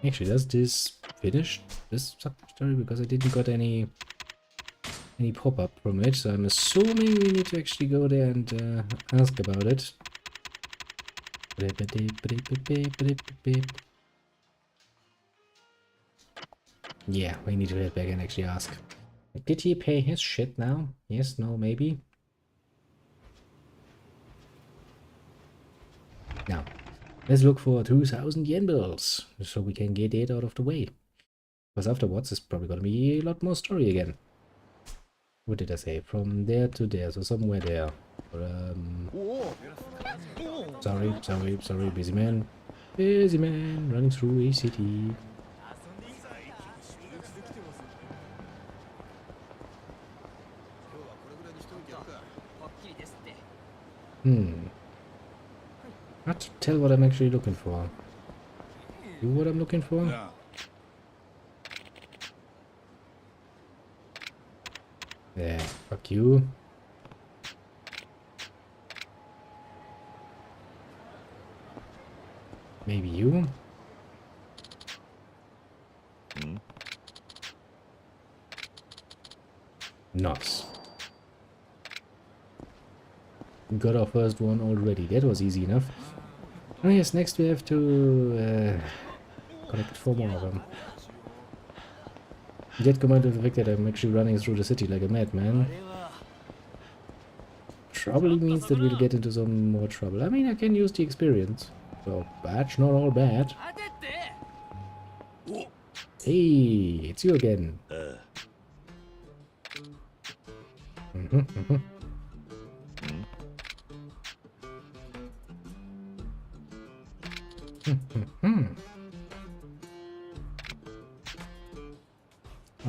Actually, does this finish this story? Because I didn't got any pop-up from it, so I'm assuming we need to actually go there and ask about it. Yeah, we need to head back and actually ask. Did he pay his shit now? Yes, no, maybe? Now, let's look for 2,000 yen bills, so we can get it out of the way. Because afterwards, it's probably gonna be a lot more story again. What did I say? From there to there, so somewhere there. Sorry, busy man. Busy man, running through a city. Not to tell what I'm actually looking for. You what I'm looking for? Yeah, fuck you. Maybe you? Nice. Got our first one already. That was easy enough. Oh yes, next we have to collect 4 more of them. Yet combined with the fact that I'm actually running through the city like a madman. Probably means that we'll get into some more trouble. I mean, I can use the experience. So, badge not all bad. Hey, it's you again.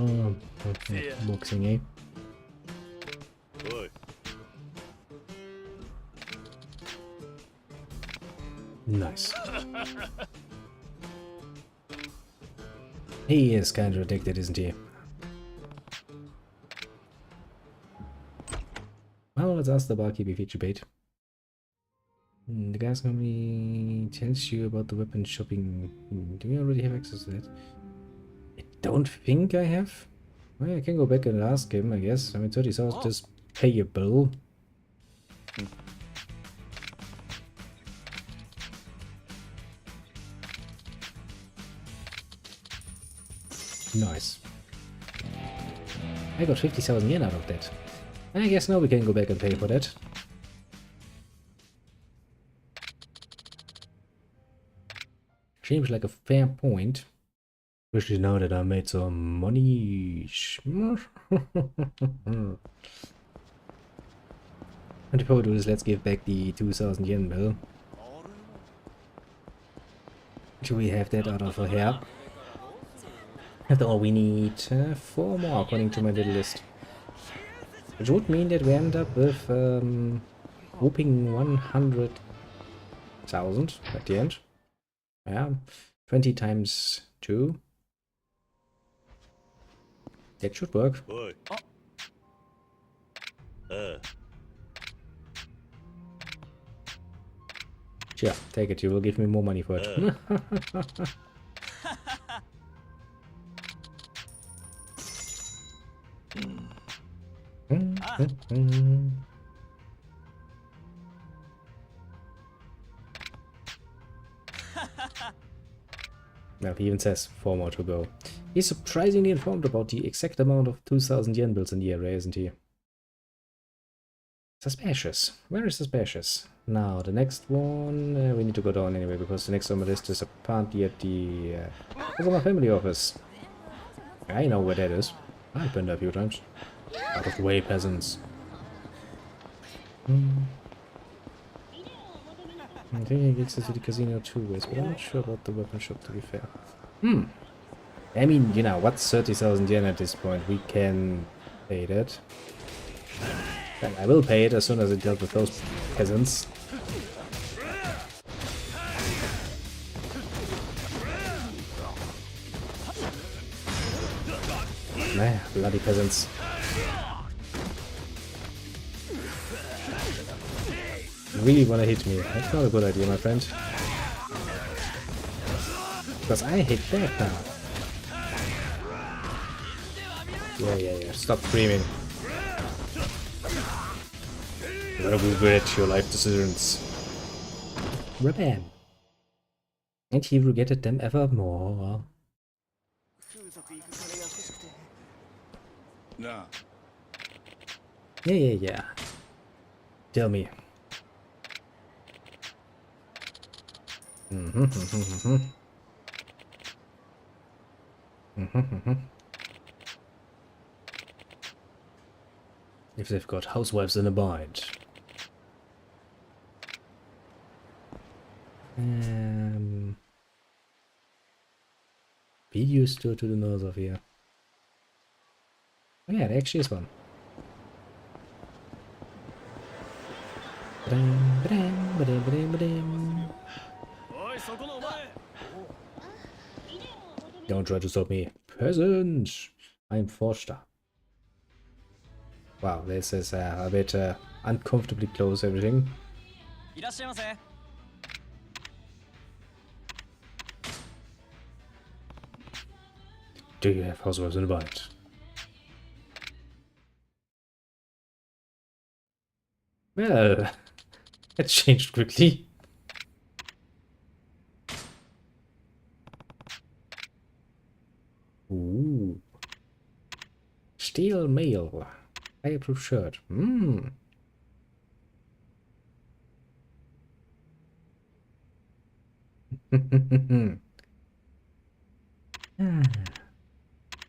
Oh, okay. Boxing, eh? Oi. Nice. He is kind of addicted, isn't he? Well, let's ask the barkeep if he should bait. The gas company tells you about the weapon shopping. Do you already have access to that? I don't think I have. Well, I can go back and ask him, I guess. I mean, 30,000 is payable. Nice. I got 50,000 yen out of that. I guess now we can go back and pay for that. Seems like a fair point. Especially now that I made some money. And before we do this, let's give back the 2,000 yen bill. Do we have that out of her hair? After all, we need 4 more according to my little list. Which would mean that we end up with whooping 100,000 at the end. Yeah, 20 times 2. That should work. Oi. Sure, take it. You will give me more money for it. Well, he even says 4 more to go. He's surprisingly informed about the exact amount of 2000 yen bills in the area, isn't he? Suspicious. Very suspicious. Now, the next one... we need to go down anyway, because the next on my list is apparently at the my family office. I know where that is. I've been there a few times. Out of the way, peasants. I think he gets to the casino 2 ways, but I'm not sure about the weapon shop, to be fair. I mean, you know, what's 30,000 yen at this point? We can pay that. And I will pay it as soon as I deal with those peasants. Nah, bloody peasants. You really wanna hit me? That's not a good idea, my friend. Because I hit back now. Yeah. Stop screaming. You gotta regret your life decisions. Rabam. And he regretted them evermore. Yeah. Tell me. If they've got housewives in a bind. Video store to the north of here. Oh yeah, there actually is one. Don't try to stop me. Peasant! I'm Forster. Wow, this is a bit uncomfortably close, everything. Do you have housewives in the bind? Well, it changed quickly. Ooh. Steel mail. Fireproof shirt.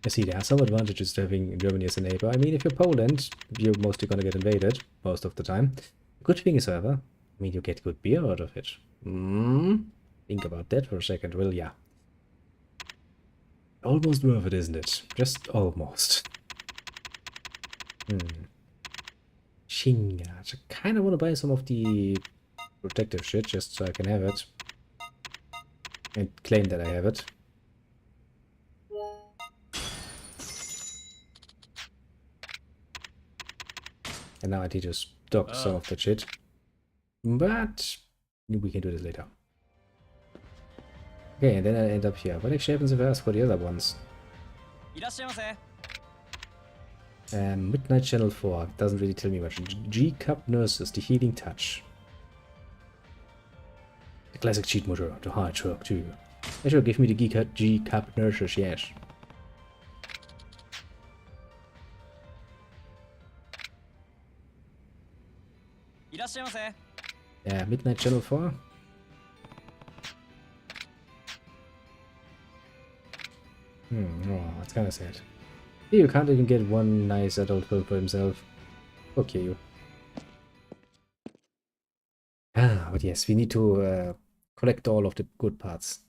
I see, there are some advantages to having Germany as a neighbor. I mean, if you're Poland, you're mostly gonna get invaded, most of the time. The good thing is, however, I mean, you get good beer out of it. Think about that for a second, will ya? Almost worth it, isn't it? Just almost. Shinga. I kind of want to buy some of the protective shit, just so I can have it. And claim that I have it. And now I need to stock some of that shit. But we can do this later. Okay, and then I end up here. What actually happens if I ask for the other ones? Midnight Channel 4. Doesn't really tell me much. G-Cup Nurses, the Healing Touch. The classic cheat motor, the hard truck too. Yeah, sure, give me the G-Cup Nurses, yes. Yeah, Midnight Channel 4. Oh, that's kind of sad. You can't even get one nice adult film for himself. Okay, you. But yes, we need to collect all of the good parts.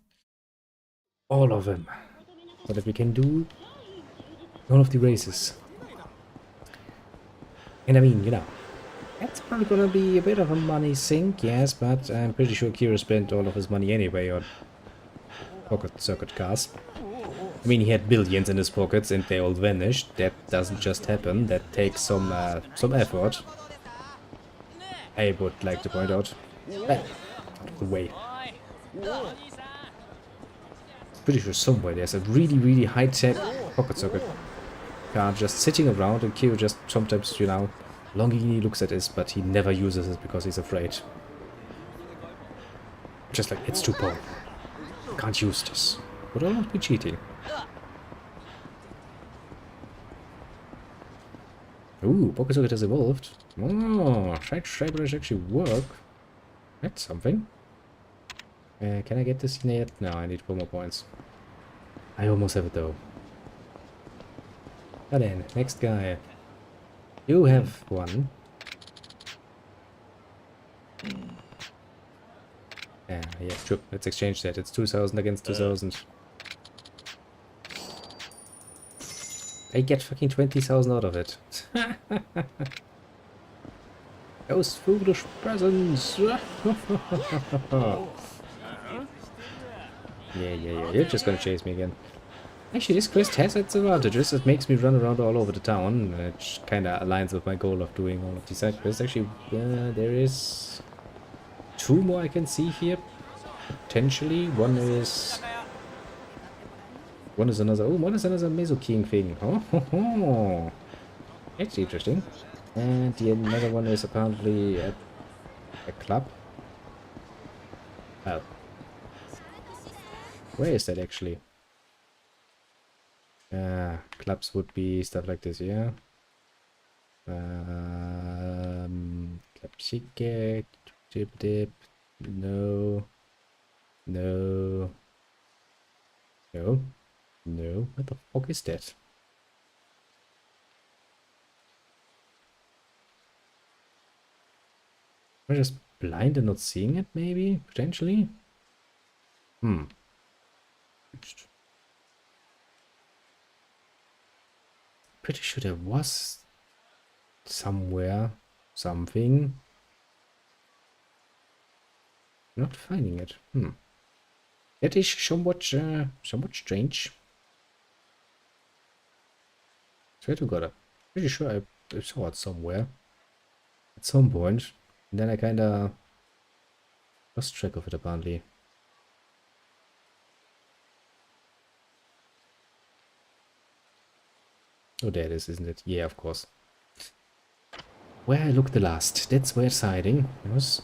All of them. So that we can do all of the races. And I mean, you know, that's probably gonna be a bit of a money sink, yes, but I'm pretty sure Kira spent all of his money anyway on pocket circuit cars. I mean, he had billions in his pockets and they all vanished. That doesn't just happen. That takes some effort. I would like to point out. Out of the way. Pretty sure somewhere there's a really high-tech pocket circuit car just sitting around, and Kyo just sometimes, you know, longingly looks at this, but he never uses it because he's afraid. Just like, it's too powerful. Can't use this. Would almost be cheating. Ooh, Pocket Socket has evolved. Oh, Side Stabilizers actually work. That's something. Can I get this in yet? No, I need 4 more points. I almost have it though. Now then, next guy. You have one. Yeah, sure. Let's exchange that. It's 2,000 against 2,000. I get fucking 20,000 out of it. Those foolish presents. Yeah. You're just gonna chase me again. Actually, this quest has its advantages. It makes me run around all over the town, which kind of aligns with my goal of doing all of these side quests. Actually, there is 2 more I can see here. Potentially. One is another. Oh, one is another Meso King thing. Oh. That's interesting. And the another one is apparently a club. Well, where is that actually? Clubs would be stuff like this, yeah. Club ticket, dip. No. What the fuck is that? Am I just blind and not seeing it, maybe? Potentially? Pretty sure there was somewhere something. Not finding it. That is somewhat strange. Swear to God, I'm pretty sure I saw it somewhere at some point, and then I kinda lost track of it apparently. Oh, there it is, isn't it? Yeah, of course. Where I looked the last. That's where it's hiding. I was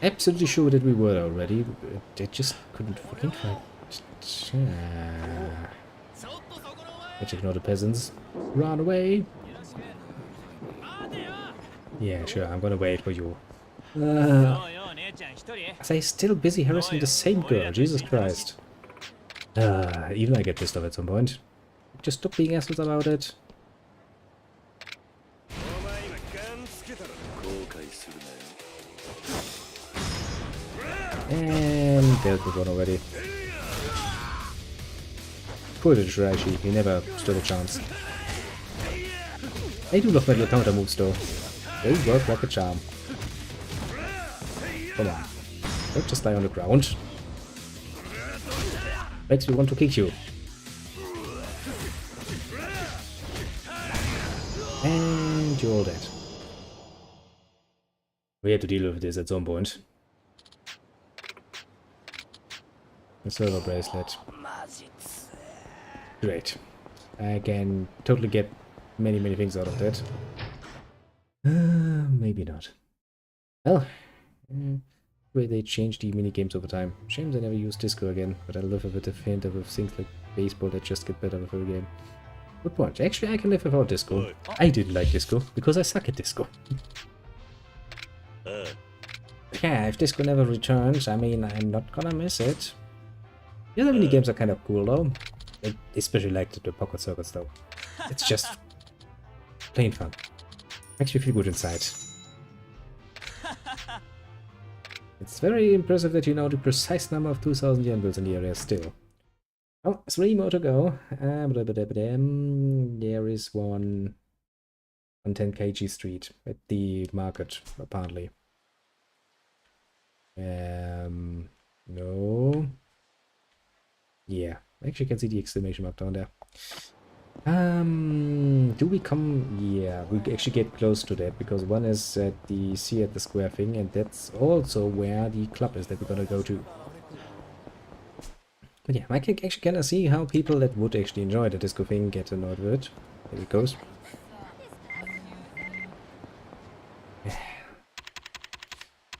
absolutely sure that we were already. They just couldn't fucking find it. Let's ignore the peasants. Run away! Yeah, sure, I'm gonna wait for you. Are they still busy harassing the same girl? Jesus Christ. Even I get pissed off at some point. Just stop being assholes about it. And there's the one already. Poor little Shiraishi, he never stood a chance. I do love my little counter moves though. They work like a charm. Come on. Don't just lie on the ground. Makes me want to kick you. And you're all dead. We had to deal with this at some point. The server bracelet. Great. I can totally get many things out of that. Maybe not. Well, where they change the mini games over time. Shame they never use disco again, but I love a bit of hint of things like baseball that just get better with every game. Good point. Actually, I can live without disco. I didn't like disco because I suck at disco. Yeah, if disco never returns, I mean, I'm not gonna miss it. The other mini games are kind of cool though. I especially like the pocket circuits though. It's just plain fun. Makes me feel good inside. It's very impressive that you know the precise number of 2,000 yen bills in the area still. Oh, 3 more to go. There is one on 10 kg Street at the market, apparently. No. Yeah, I actually can see the exclamation mark down there. Do we come? Yeah, we actually get close to that because one is at the sea at the square thing, and that's also where the club is that we're gonna go to. But yeah, I can actually kind of see how people that would actually enjoy the disco thing get annoyed with it. There it goes.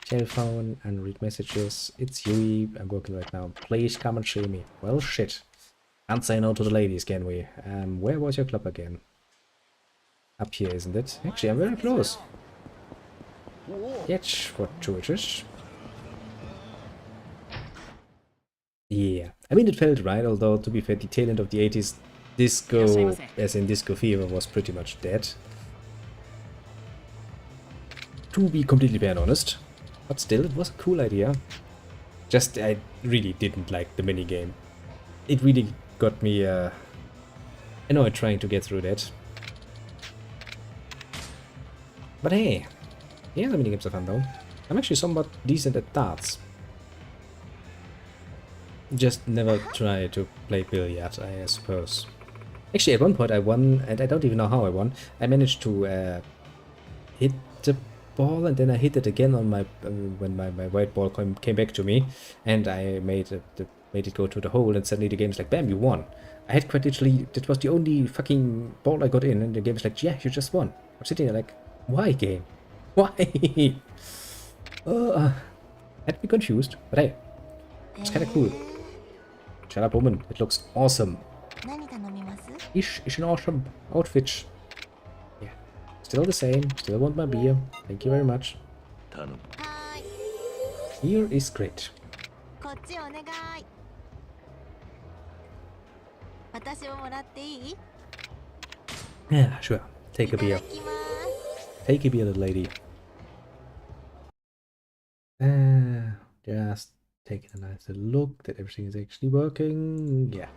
Telephone, unread messages. It's Yui. I'm working right now. Please come and show me. Well, shit. Can't say no to the ladies, can we? Where was your club again? Up here, isn't it? Actually, I'm very close. Catch for Georges. Yeah, I mean it felt right, although to be fair, the tail end of the 80s disco, as in disco fever, was pretty much dead. To be completely fair and honest. But still, it was a cool idea. Just, I really didn't like the minigame. It really got me annoyed trying to get through that. But hey, yeah, the minigames are fun though. I'm actually somewhat decent at darts. Just never try to play billiard, I suppose. Actually, at one point I won, and I don't even know how I won. I managed to hit the ball, and then I hit it again on my when my white ball came back to me, and I made it go to the hole, and suddenly the game's like, bam, you won. I had quite literally, that was the only fucking ball I got in, and the game's like, yeah, you just won. I'm sitting there like, why, game? Why? I'd be confused, but hey, it's kind of cool. Shut up, woman. It looks awesome. Is an awesome outfit. Yeah. Still the same. Still want my beer. Thank you very much. Here is great. Yeah, sure. Take a beer. Take a beer, little lady. Just taking a nice little look that everything is actually working. Yeah.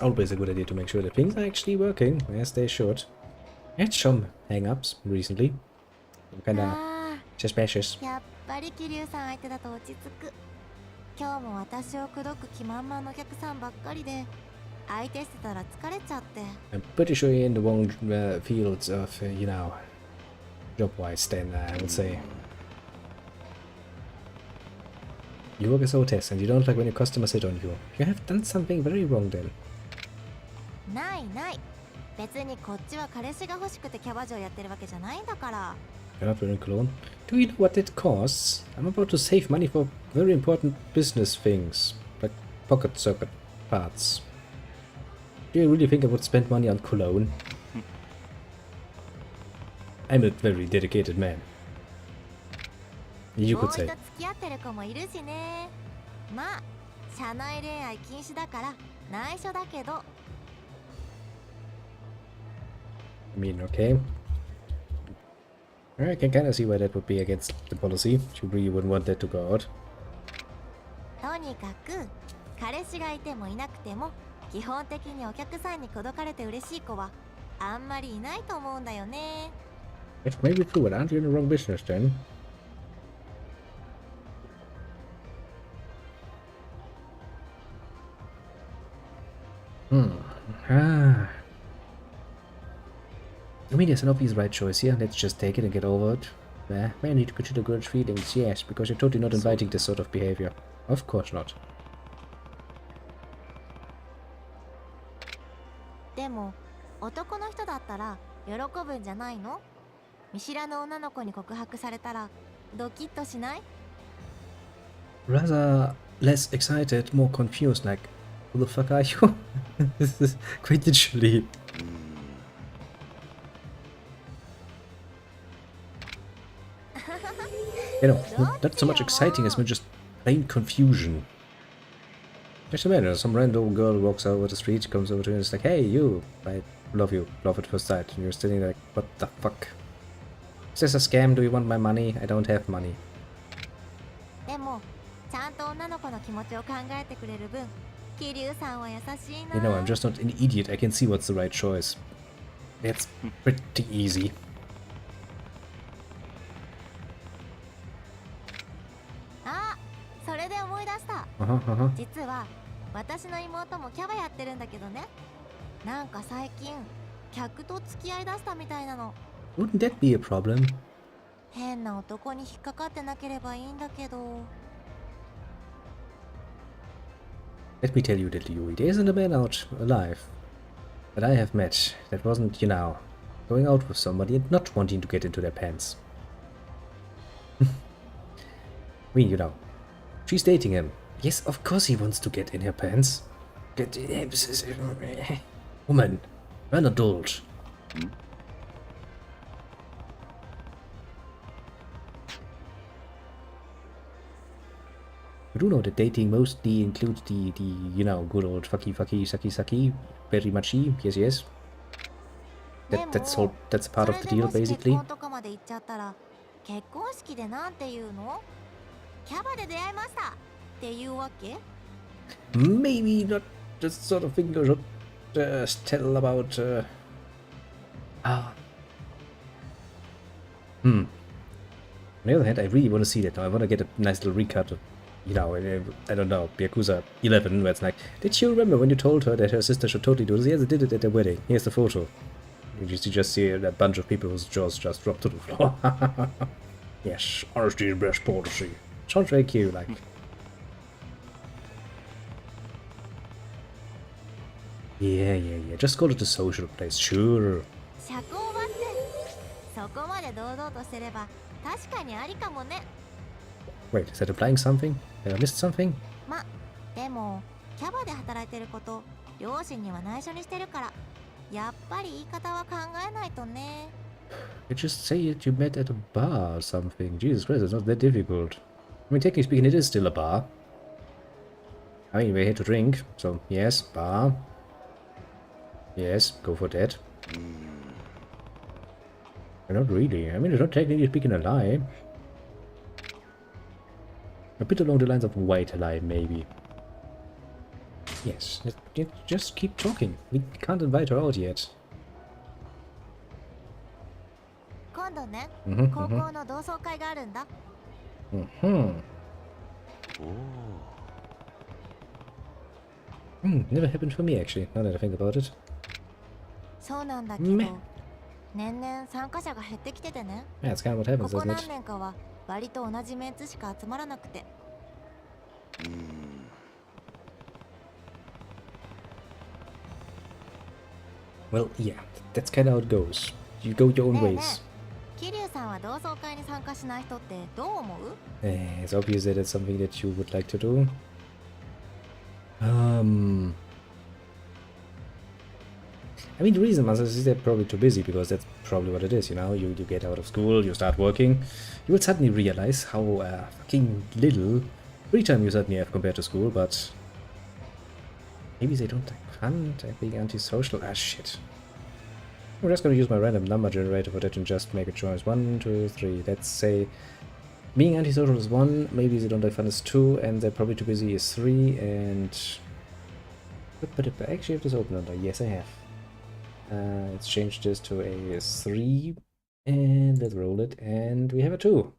Always a good idea to make sure that things are actually working as they should. I had some hang-ups recently. I'm kinda suspicious. やっぱり桐生さん相手だと落ち着く。今日も私を口説く気満々のお客さんばっかりで、相手してたら疲れちゃって。I'm pretty sure you're in the wrong fields of, you know, job-wise then, I would say. You work as hostess and you don't like when your customers hit on you. You have done something very wrong then. ないない。別にこっちは彼氏が欲しくてキャバ嬢やってるわけじゃないんだから。You're not wearing cologne. Do you know what it costs? I'm about to save money for very important business things, like pocket circuit parts. Do you really think I would spend money on cologne? I'm a very dedicated man. You could say. 付き合ってる子もいるしね。まあ、社内恋愛禁止だから内緒だけど。I mean, okay. I can kind of see why that would be against the policy. You really wouldn't want that to go out. とにかく、彼氏がいてもいなくても、基本的にお客さんに口説かれて嬉しい子はあんまりいないと思うんだよね。It may be true, but aren't you in the wrong business then? I mean, there's an obvious right choice here. Let's just take it and get over it. May I need to consider grudge feelings? Yes, because you're totally not inviting this sort of behavior. Of course not. でも、男の人だったら喜ぶんじゃないの？見知らぬ女の子に告白されたらドキッとしない？ Rather less excited, more confused, like, who the fuck are you? This is quite literally. You know, not so much exciting as just plain confusion. Just imagine some random girl walks over the street, comes over to you and is like, hey, you, I love you, love at first sight. And you're sitting there like, what the fuck? Is this a scam? Do you want my money? I don't have money. でも、ちゃんと女の子の気持ちを考えてくれる分、桐生さんは優しいな。You know, I'm just not an idiot. I can see what's the right choice. It's pretty easy. あ、それで思い出した。実は私の妹もキャバやってるんだけどね。なんか最近客と付き合い出したみたいなの。Wouldn't that be a problem? 変な男に引っかかってなければいいんだけど。Let me tell you, little Yui, there isn't a man out alive that I have met that wasn't, you know, going out with somebody and not wanting to get into their pants. I mean, you know, she's dating him. Yes, of course he wants to get in her pants. Woman, you're an adult. You do know that dating mostly includes the you know, good old sucky, very muchy, yes. That's part of the deal, basically. とかまで行っちゃったら結婚式でなんて言うの？キャバで出会いましたっていうわけ？ Maybe not the sort of thing you should tell about. On the other hand, I really want to see that now. I want to get a nice little recut of, you know, I don't know, Yakuza 11, where it's like, did you remember when you told her that her sister should totally do this? Yes, I did it at their wedding. Here's the photo. You just see a bunch of people whose jaws just dropped to the floor. Yes, honesty is best policy. Sounds very cute, like. Yeah. Just go to the social place, sure. 社交場ってそこまで堂々としてれば確かにありかもね。 Wait, is that implying something? Have I missed something? ま、でもキャバで働いてること両親には内緒にしてるからやっぱり言い方は考えないとね。 You just say that you met at a bar or something. Jesus Christ, it's not that difficult. I mean, technically speaking, it is still a bar. I mean, we're here to drink, so yes, bar. Yes, go for that. Not really. I mean, it's not technically speaking a lie. A bit along the lines of white lie, maybe. Yes, just keep talking. We can't invite her out yet. 今度ね、高校の同窓会があるんだ。Never happened for me actually, now that I think about it. そうなんだけど、年々参加者が減ってきててね。 Yeah, it's kind of what happens, ここ doesn't 何 it? 年かは割と同じメンツしか集まらなくて。Well, yeah, that's kind of how it goes. You go your own ねえね ways. え、桐生さんは同窓会に参加しない人ってどう思う？ It's obvious that it's something that you would like to do. I mean, the reason is they're probably too busy, because that's probably what it is, you know? You get out of school, you start working, you will suddenly realize how fucking little free time you suddenly have compared to school, but maybe they don't like fun, they're being antisocial. Ah, shit. I'm just gonna use my random number generator for that and just make a choice. 1, 2, 3. Let's say being antisocial is 1, maybe they don't like fun is 2, and they're probably too busy is 3, and... But I actually have this open under. Yes, I have. Let's change this to a 3, and let's roll it, and we have a 2.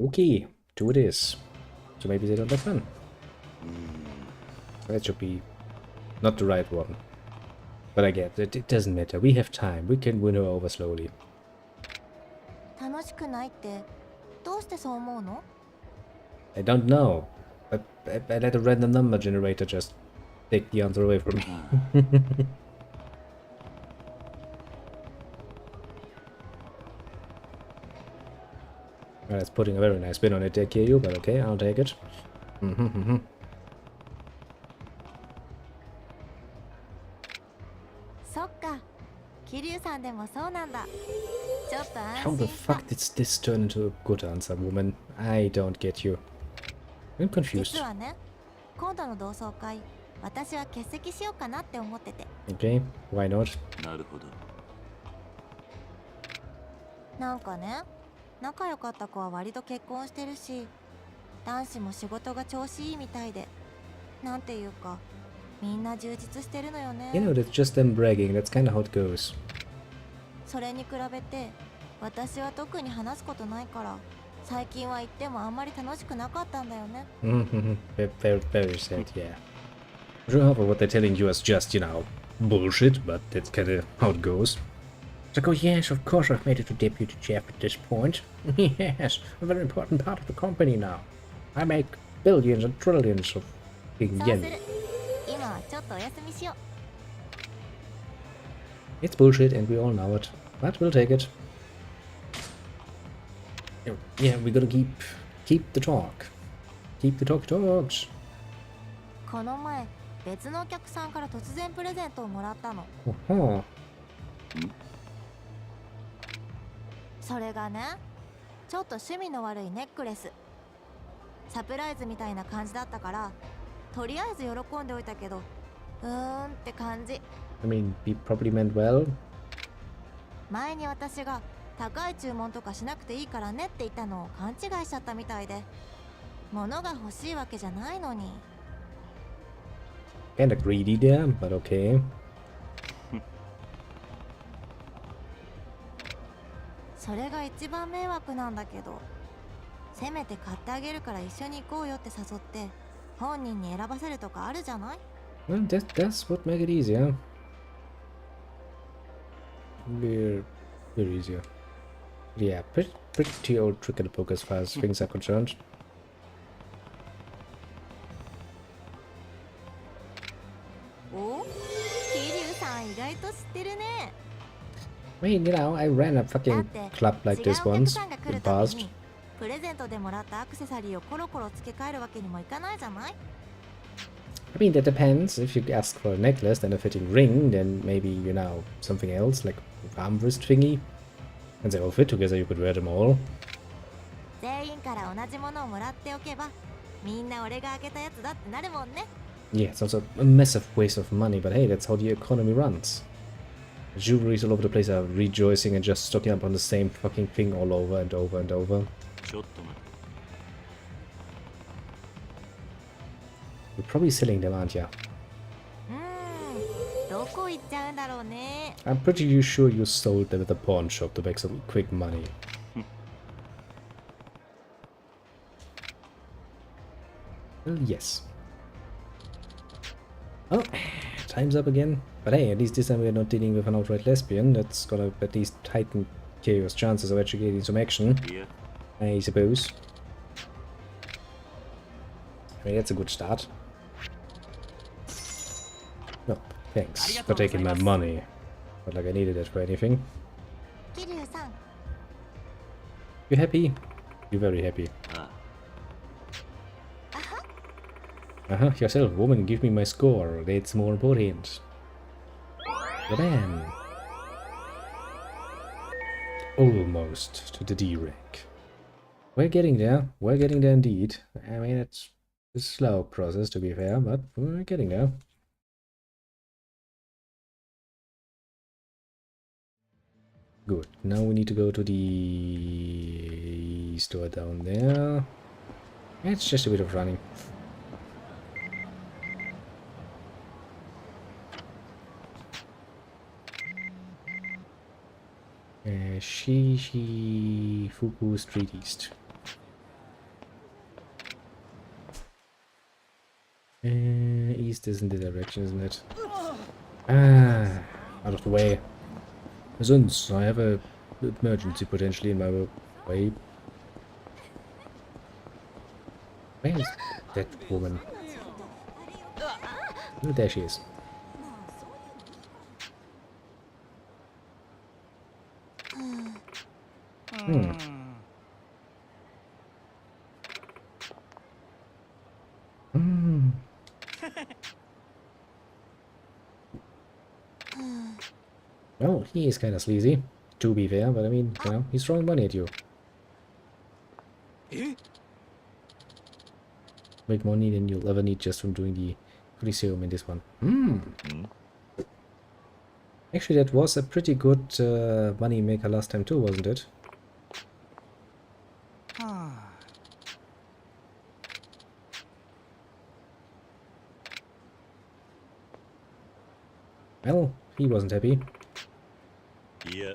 Okay, 2 it is. So maybe they don't have fun. That should be not the right one. But I get it, it doesn't matter. We have time. We can win her over slowly. 楽しくないってどうしてそう思うの？ I don't know. But I let a random number generator just take the answer away from me. Well, that's putting a very nice spin on it there, Kiryu, but okay, I'll take it. そっか、桐生さんでもそうなんだ。ちょっと How 安 the 心した。 fuck did this turn into a good answer, woman? I don't get you. I'm confused. 実はね、今度の同窓会、私は欠席しようかなって思ってて。 Okay, why not? なるほど。なんかね、仲良かった子は割と結婚してるし、男子も仕事が調子いいみたいで、なんていうか、みんな充実してるのよね。 You know, that's just them bragging. That's kind of how it goes. それに比べて、私は特に話すことないから、最近は行ってもあんまり楽しくなかったんだよね。 Very sad, yeah. Sure, however, what they're telling you is just, you know, bullshit, but that's kind of how it goes. It's like, oh yes, of course I've made it to deputy chef at this point. Yes, a very important part of the company now. I make billions and trillions of そう yen. する。今はちょっとお休みしよう。 It's bullshit and we all know it, but we'll take it. Yeah, we gotta keep the talk. Keep the talks. この前別のお客さんから突然プレゼントをもらったの。 Oh. それがね、ちょっと趣味の悪いネックレス。サプライズみたいな感じだったから、とりあえず喜んでおいたけど、って感じ。 I mean, he probably meant well. 前に私が高い注文とかしなくていいからねって言ったのを勘違いしちゃったみたいで、物が欲しいわけじゃないのに。 Kinda greedy there, but okay. それが一番迷惑なんだけど、せめて買ってあげるから一緒に行こうよって誘って本人に選ばせるとかあるじゃない？ Well, that's what make it easier. We're easier. Yeah, pretty old trick in the book as far as things are concerned. お？桐生さん意外と知ってるね。 I mean, you know, I ran a だっ fucking て club 違 like うお this 客 once さんが来 in る the たび past. にプレゼントでもらったアクセサリーをコロコロ付け替えるわけにもいかないじゃない？ I mean, that depends. If you ask for a necklace and a fitting ring, then maybe, you know, something else, like armrest thingy. And they all fit together, you could wear them all. 全員から同じものをもらっておけば、みんな俺が開けたやつだってなるもんね。 Yeah, it's also a massive waste of money, but hey, that's how the economy runs. Jewelries all over the place are rejoicing and just stocking up on the same fucking thing all over and over and over. ちょっと待 You're probably selling them, aren't ya? どこ行っちゃうんだろうね。 I'm pretty sure you sold them at the pawn shop to make some quick money. Well, yes. Oh, time's up again. But hey, at least this time we're not dealing with an outright lesbian. That's gonna at least heighten Kyrio's chances of actually getting some action, いや I suppose. I mean, that's a good start. No, thanks for taking my money. Not like I needed it for anything. 桐生さん、 You happy? You're very happy. あ Uh-huh, yourself, woman, give me my score. That's more important. Bam! Almost to the D rank. We're getting there. We're getting there indeed. I mean, it's a slow process to be fair, but we're getting there. Good. Now we need to go to the store down there. It's just a bit of running. Fuku Street East. East isn't the direction, isn't it? Ah, out of the way. Since I have a emergency potentially in my way. Where is that woman? Oh, there she is. Hmm. Hmm. Well, he is kind of sleazy, to be fair, but I mean, you know, he's throwing money at you. Make more money than you'll ever need just from doing the Coliseum in this one. Hmm. Actually, that was a pretty good money maker last time too, wasn't it? Well, he wasn't happy. いや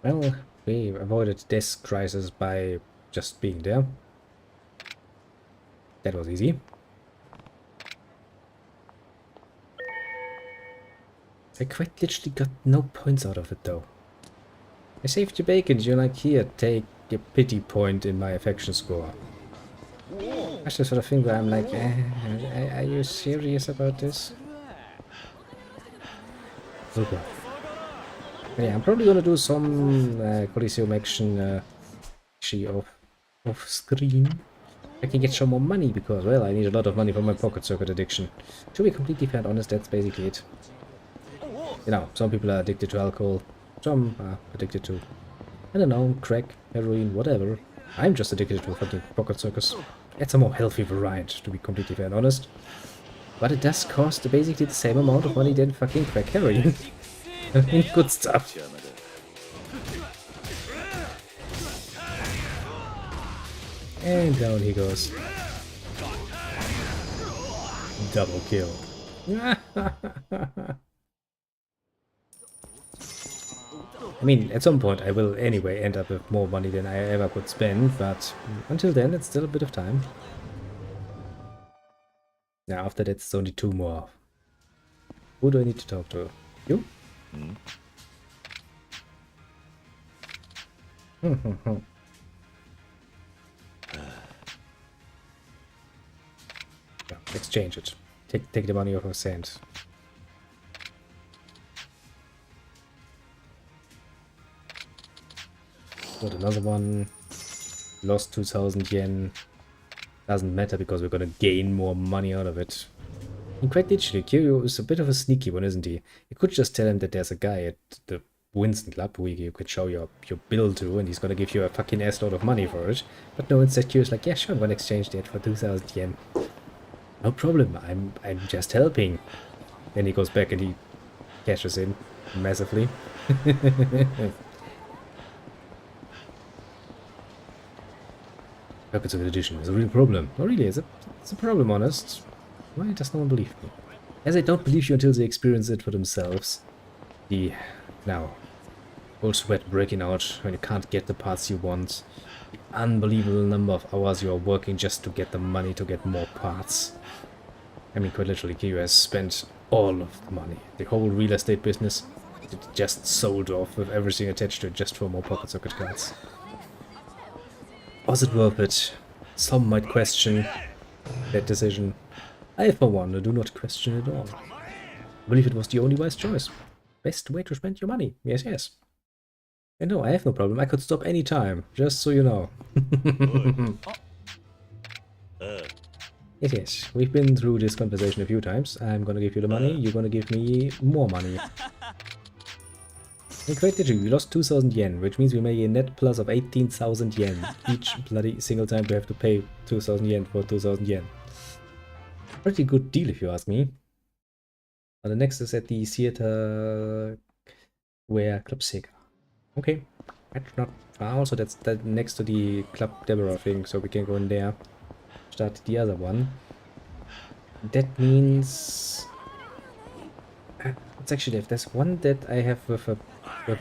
Well, we avoided this crisis by just being there. That was easy. I quite literally got no points out of it though. I saved your bacon, you're like, here, take a pity point in my affection score. That's the sort of thing where I'm like, are you serious about this? Super. Yeah, I'm probably gonna do some Coliseum action actually off screen. I can get some more money because, well, I need a lot of money for my pocket circuit addiction. To be completely fair and honest, that's basically it. You know, some people are addicted to alcohol, some are addicted to, I don't know, crack, heroin, whatever. I'm just addicted to a fucking pocket circus. It's a more healthy variety, to be completely fair and honest. But it does cost basically the same amount of money than fucking crack heroin. I mean, good stuff. And down he goes. Double kill. I mean, at some point I will anyway end up with more money than I ever could spend, but until then it's still a bit of time. Now after that it's only 2 more. Who do I need to talk to? You? Yeah, exchange it. Take the money off of sand. Got another one. Lost 2,000 yen. Doesn't matter because we're gonna gain more money out of it. And quite literally, Kiryu is a bit of a sneaky one, isn't he? You could just tell him that there's a guy at the Winston Club who you could show your bill to, and he's gonna give you a fucking ass load of money for it. But no, instead Kiryu's like, yeah, sure, I'm gonna exchange that for 2,000 yen. No problem, I'm just helping. Then he goes back and he cashes in massively. Buckets of addition is a real problem. Oh really, it's a problem, honest. Why does no one believe me? As I don't believe you until they experience it for themselves. The now whole sweat breaking out when you can't get the parts you want. The unbelievable number of hours you are working just to get the money to get more parts. I mean, quite literally, Kiryu has spent all of the money. The whole real estate business, it just sold off with everything attached to it just for more pocket circuit cards. Was it worth it? Some might question that decision. I, for one, do not question it at all. I believe it was the only wise choice. Best way to spend your money. Yes, yes. And no, I have no problem. I could stop any time, just so you know. Yes, yes. We've been through this conversation a few times. I'm gonna give you the money, you're gonna give me more money. And quite literally, we lost 2,000 yen, which means we make a net plus of 18,000 yen each bloody single time we have to pay 2,000 yen for 2,000 yen. Pretty good deal if you ask me. But the next is at the theater where Club Sega. Okay, that's not far. Also, that's next to the Club Deborah thing, so we can go in there. Start the other one. That means it's actually if there's one that I have with a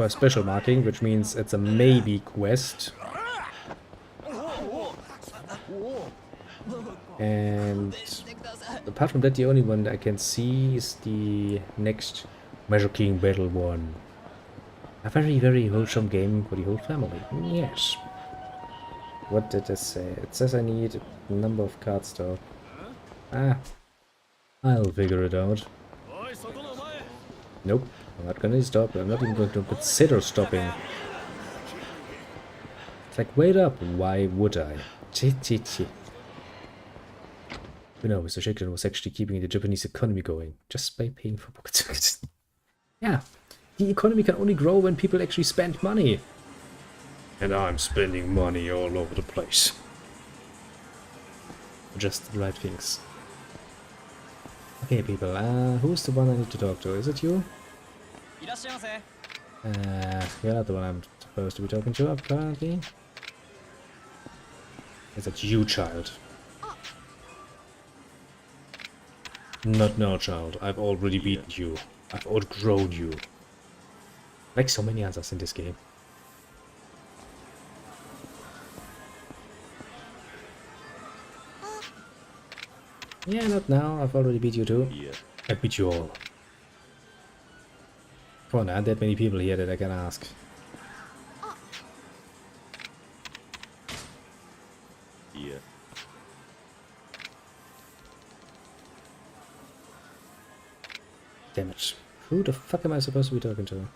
special marking, which means it's a maybe quest. And apart from that, the only one I can see is the next Measure King Battle 1. A very, very wholesome game for the whole family. Yes. What did it say? It says I need a number of cards though. Ah. I'll figure it out. Nope. I'm not gonna stop. I'm not even going to consider stopping. It's like, wait up. Why would I? Chi. You know, Mr. Shaken was actually keeping the Japanese economy going just by paying for pocket circuits. Yeah. The economy can only grow when people actually spend money. And I'm spending money all over the place. Just the right things. Okay, people, who's the one I need to talk to? Is it you? You're not the one I'm supposed to be talking to, apparently. Is it you, child? Not now, child. I've already beaten you. I've outgrown you. Like so many others in this game. Yeah, not now. I've already beat you too. Yeah. I beat you all. Come on, there aren't that many people here that I can ask. Yeah. Damn it. Who the fuck am I supposed to be talking to?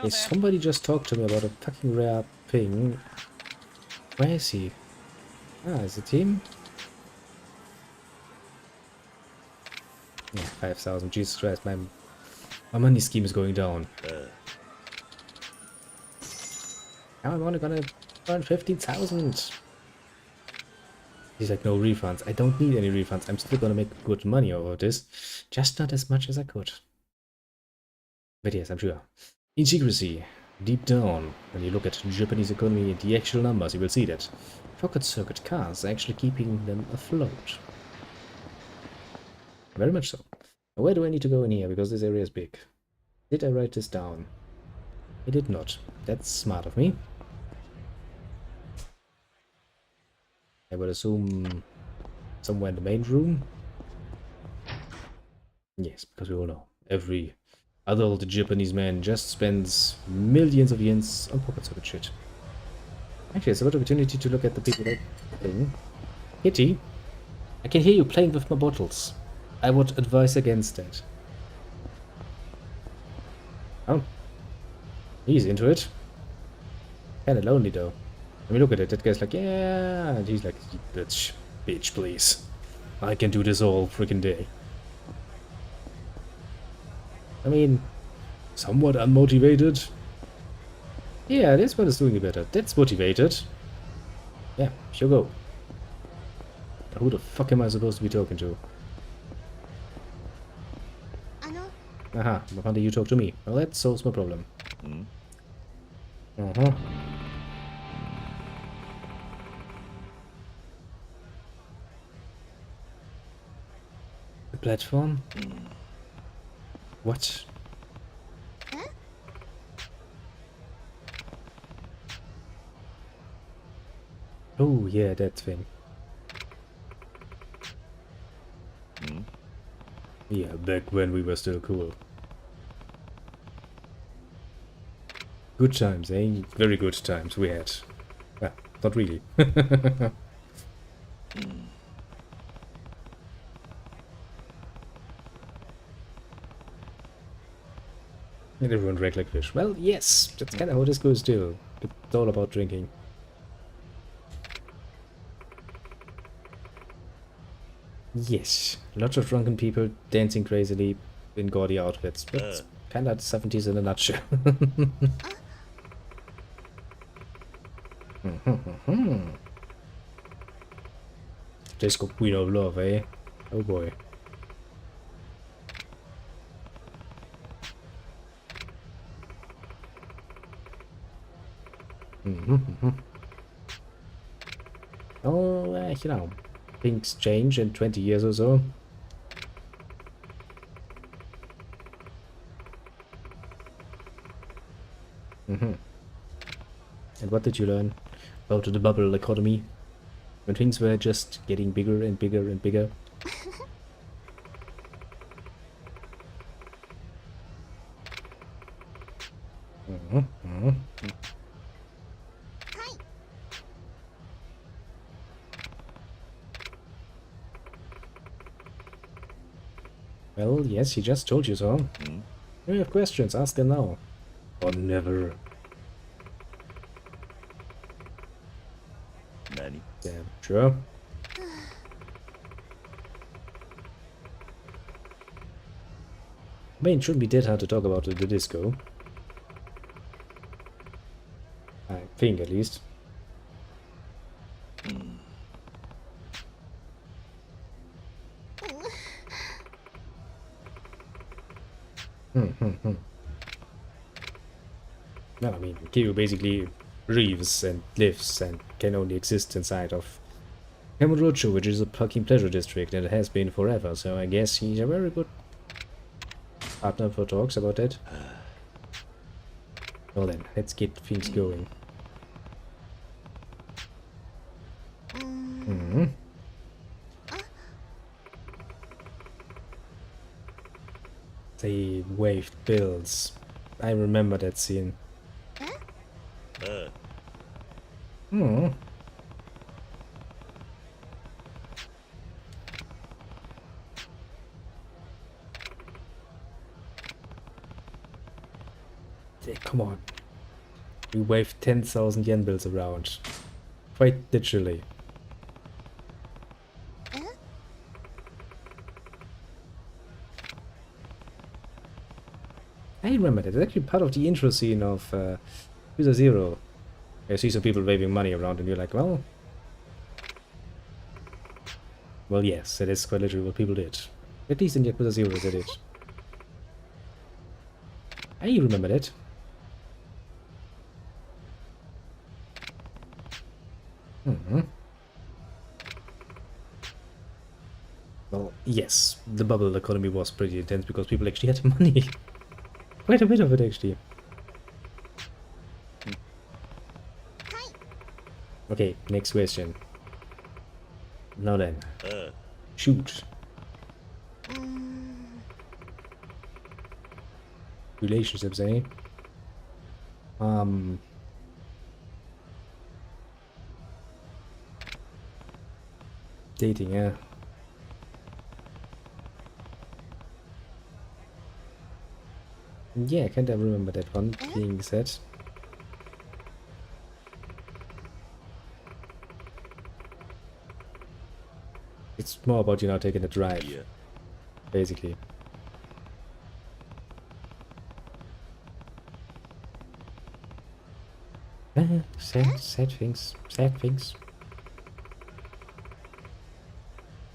Hey, somebody just talked to me about a fucking rare thing. Where is he? Ah, is it him? Yeah, 5,000. Jesus Christ, my money scheme is going down. Now I'm only gonna earn 15,000. He's like, no refunds. I don't need any refunds. I'm still gonna make good money over this. Just not as much as I could. But yes, I'm sure. In secrecy, deep down, when you look at the Japanese economy and the actual numbers, you will see that pocket circuit cars are actually keeping them afloat. Very much so. Now, where do I need to go in here? Because this area is big. Did I write this down? I did not. That's smart of me. I would assume somewhere in the main room. Yes, because we all know every adult Japanese man just spends millions of yens on pocket circuit shit. Actually, it's a good opportunity to look at the people that thing. Kitty, I can hear you playing with my bottles. I would advise against that. Oh, he's into it. Kinda lonely though. I mean, look at it. That guy's like, yeah, and he's like, bitch, please. I can do this all freaking day. I mean, somewhat unmotivated. Yeah, this one is doing it better. That's motivated. Yeah, sure go. Who the fuck am I supposed to be talking to? Aha, why do you talk to me? Well, that solves my problem. Uh-huh. The platform? What? Oh, yeah, that thing. Yeah, back when we were still cool. Good times, eh? Very good times we had. Well, not really. And everyone drank like fish. Well, yes, that's kind of how this goes too. It's all about drinking. Yes, lots of drunken people dancing crazily in gaudy outfits. That's kind of the 70s in a nutshell. Disco Queen of Love, eh? Oh boy. Oh, you know, things change in 20 years or so. And what did you learn about the bubble economy? When things were just getting bigger and bigger and bigger. Well, yes, he just told you so. If you have questions, ask them now. Or never. Nanny. Yeah, sure. I mean, it shouldn't be that hard to talk about the disco. I think, at least. Well, I mean, Kiryu basically breathes and lives and can only exist inside of Kamurocho, which is a fucking pleasure district, and it has been forever, so I guess he's a very good partner for talks about that. Well then, let's get things going. They waved bills. I remember that scene. Come on. We wave 10,000 yen bills around. Quite literally. I remember that. It's actually part of the intro scene of Yakuza 0. I see some people waving money around and you're like, well... Well, yes, that is quite literally what people did. At least in Yakuza 0 they did. I remember that. Well, yes, the bubble economy was pretty intense because people actually had money. Quite a bit of it, actually. Okay, next question. Now then. Shoot. Relationships, eh? Dating, yeah. Yeah, I can't ever remember that one being said. It's more about, you know, taking a drive, Yeah. basically. Sad things, sad things.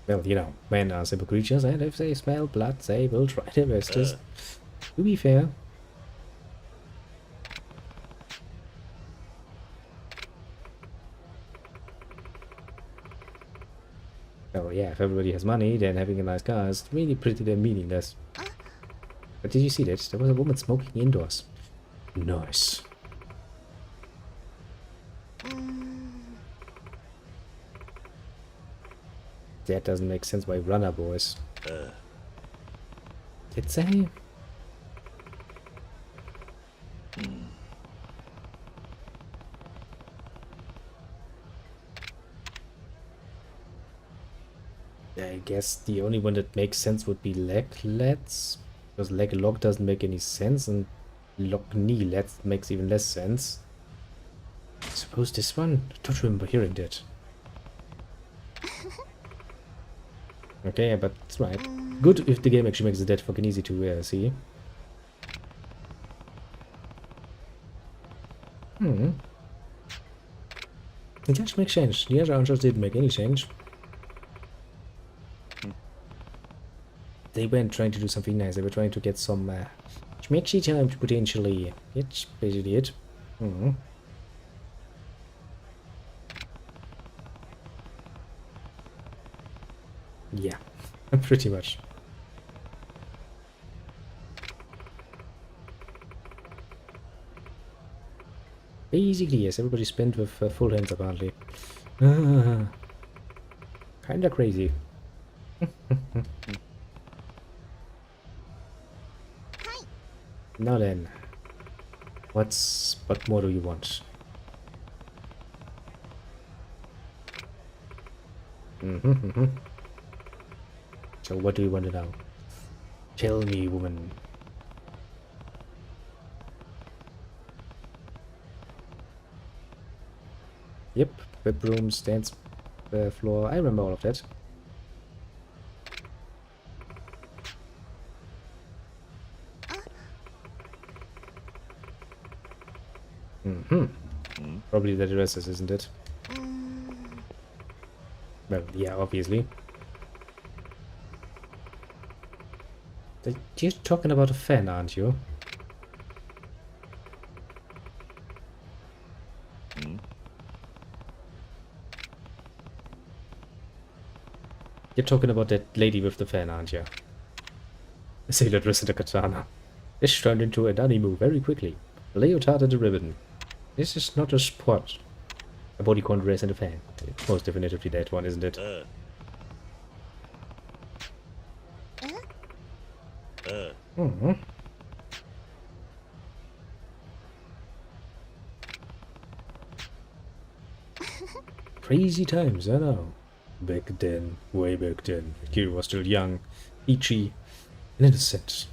Well, you know, men are simple creatures, and if they smell blood, they will try their bestest. To be fair. Oh yeah, if everybody has money, then having a nice car is really pretty damn meaningless. But did you see that? There was a woman smoking indoors. Nice. That doesn't make sense. Why runner boys? Did they? I guess the only one that makes sense would be leg lats, because leg lock doesn't make any sense, and lock knee lats makes even less sense. I suppose this one? I don't remember hearing that. Okay, but it's right. Good if the game actually makes it that fucking easy to see. It actually makes sense. The other answers didn't make any sense. They weren't trying to do something nice. They were trying to get some schmexy time to potentially. It's basically it. Yeah, pretty much. Basically, yes, everybody spent with full hands apparently. Kinda crazy. Now then, what more do you want? So what do you want to know? Tell me, woman. Yep, bedroom, stands, floor. I remember all of that. Probably the dresses, isn't it? Well, yeah, obviously. You're talking about a fan, aren't you? You're talking about that lady with the fan, aren't you? A sailor dressed in a katana. This turned into an anime very quickly. A leotard and a ribbon. This is not a sport. A bodycon dress and a fan. It's most definitively that one, isn't it? Crazy times, I know. Back then, way back then, Kiri was still young, peachy, and innocent.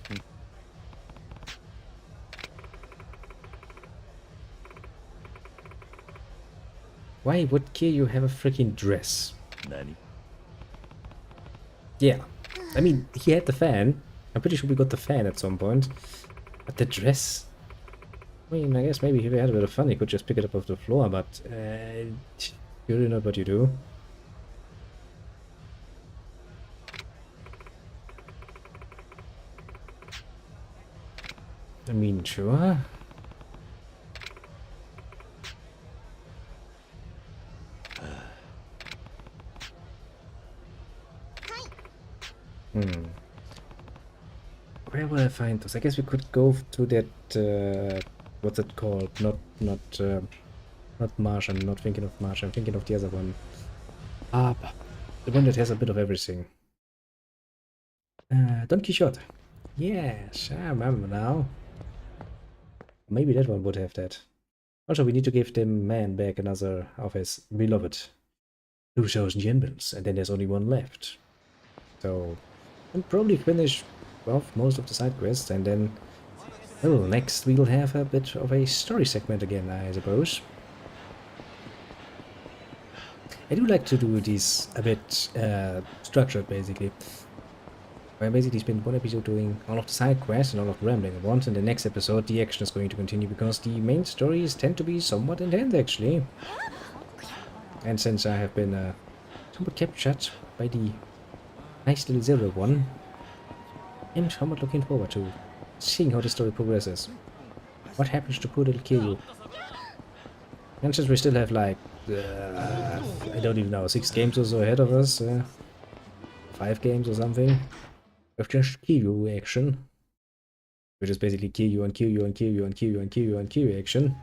Why would Kiryu have a freaking dress? 何 Yeah, I mean, he had the fan. I'm pretty sure we got the fan at some point. But the dress? I mean, I guess maybe if he had a bit of fun, he could just pick it up off the floor, but you really know what you do. I mean, sure. Where will I find those? I guess we could go to that, what's it called? Not Marsh, I'm not thinking of Marsh, I'm thinking of the other one. The one that has a bit of everything. Don Quixote. Yes, I remember now. Maybe that one would have that. Also, we need to give the man back another of his beloved 2,000 yenbins, and then there's only one left. So, I'll probably finish off most of the side quests, and then, well, next we'll have a bit of a story segment again, I suppose. I do like to do these a bit structured, basically. I basically spend one episode doing all of the side quests and all of the rambling at once, and the next episode the action is going to continue, because the main stories tend to be somewhat intense, actually. And since I have been somewhat captured by the nice little Zero one, I'm somewhat looking forward to seeing how the story progresses. What happens to poor little Kiryu? And since we still have like, I don't even know, 6 games or so ahead of us, 5 games or something, with just Kiryu action, which is basically Kiryu and Kiryu and Kiryu and Kiryu and Kiryu and Kiryu action.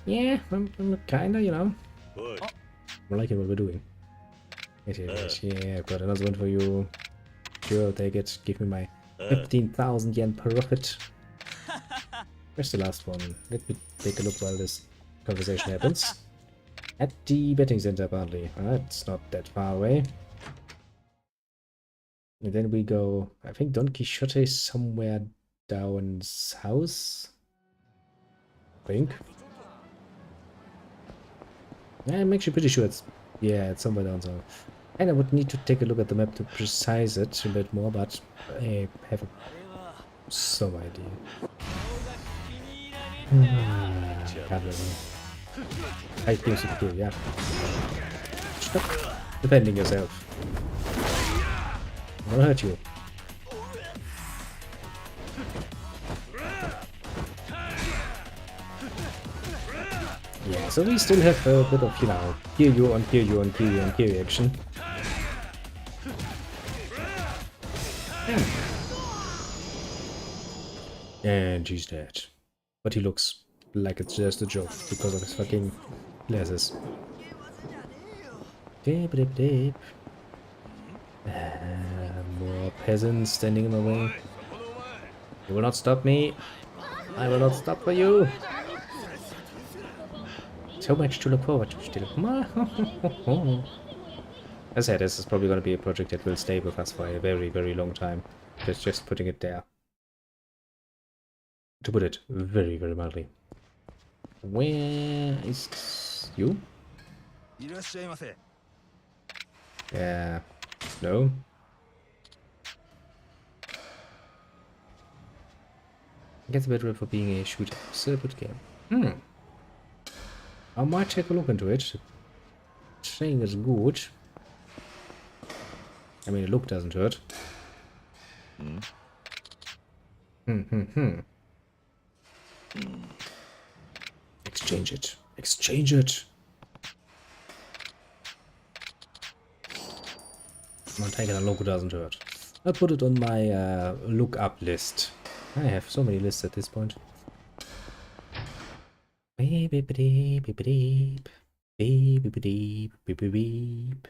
Yeah, I'm kinda, you know, I'm liking what we're doing. Yes, yeah, I've got another one for you. Sure, I'll take it. Give me my 15,000 yen profit. Where's the last one? Let me take a look while this conversation happens. At the betting center, apparently. It's not that far away. And then we go, I think Don Quixote is somewhere down south. I think. I'm actually pretty sure it's, yeah, it's somewhere down south. And I would need to take a look at the map to precise it a bit more, but I have some idea. Can't remember. I think so too, yeah. Stop defending yourself. I'm gonna hurt you. Yeah, so we still have a bit of, you know, Kiryu on Kiryu on Kiryu on Kiryu action. Yeah. And she's dead. But he looks like it's just a joke because of his fucking glasses. Dip, dip, dip. More peasants standing in the way. You will not stop me. I will not stop for you. So much to look forward to still. As I said, this is probably going to be a project that will stay with us for a very, very long time. Just putting it there. To put it very, very mildly. Where is you? Yeah. No. Gets better for being a shooter. Still a good game. I might take a look into it. Saying it's good. I mean, the look doesn't hurt. Exchange it. Exchange it. I'm taking a look doesn't hurt. I'll put it on my look up list. I have so many lists at this point. Beep beep beep beep beep beep beep beep beep beep.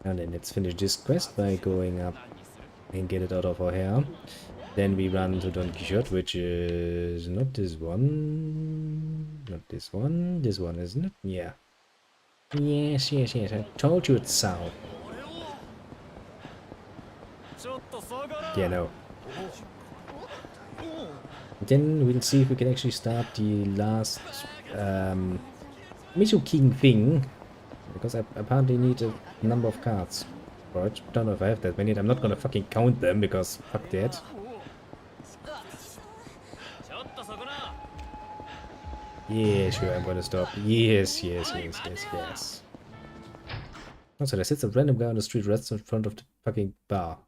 And then let's finish this quest by going up and get it out of our hair. Then we run to Don Quixote, which is not this one. Not this one. This one, isn't it? Yeah. Yes, yes, yes. I told you it's south. Yeah, no. Then we'll see if we can actually start the last Mizu King thing, because I apparently need a number of cards for it. Don't know if I have that many. I'm not gonna fucking count them because fuck that. Yeah, sure, I'm gonna stop. Yes, yes, yes, yes, yes. Also, there sits a random guy on the street right in front of the fucking bar.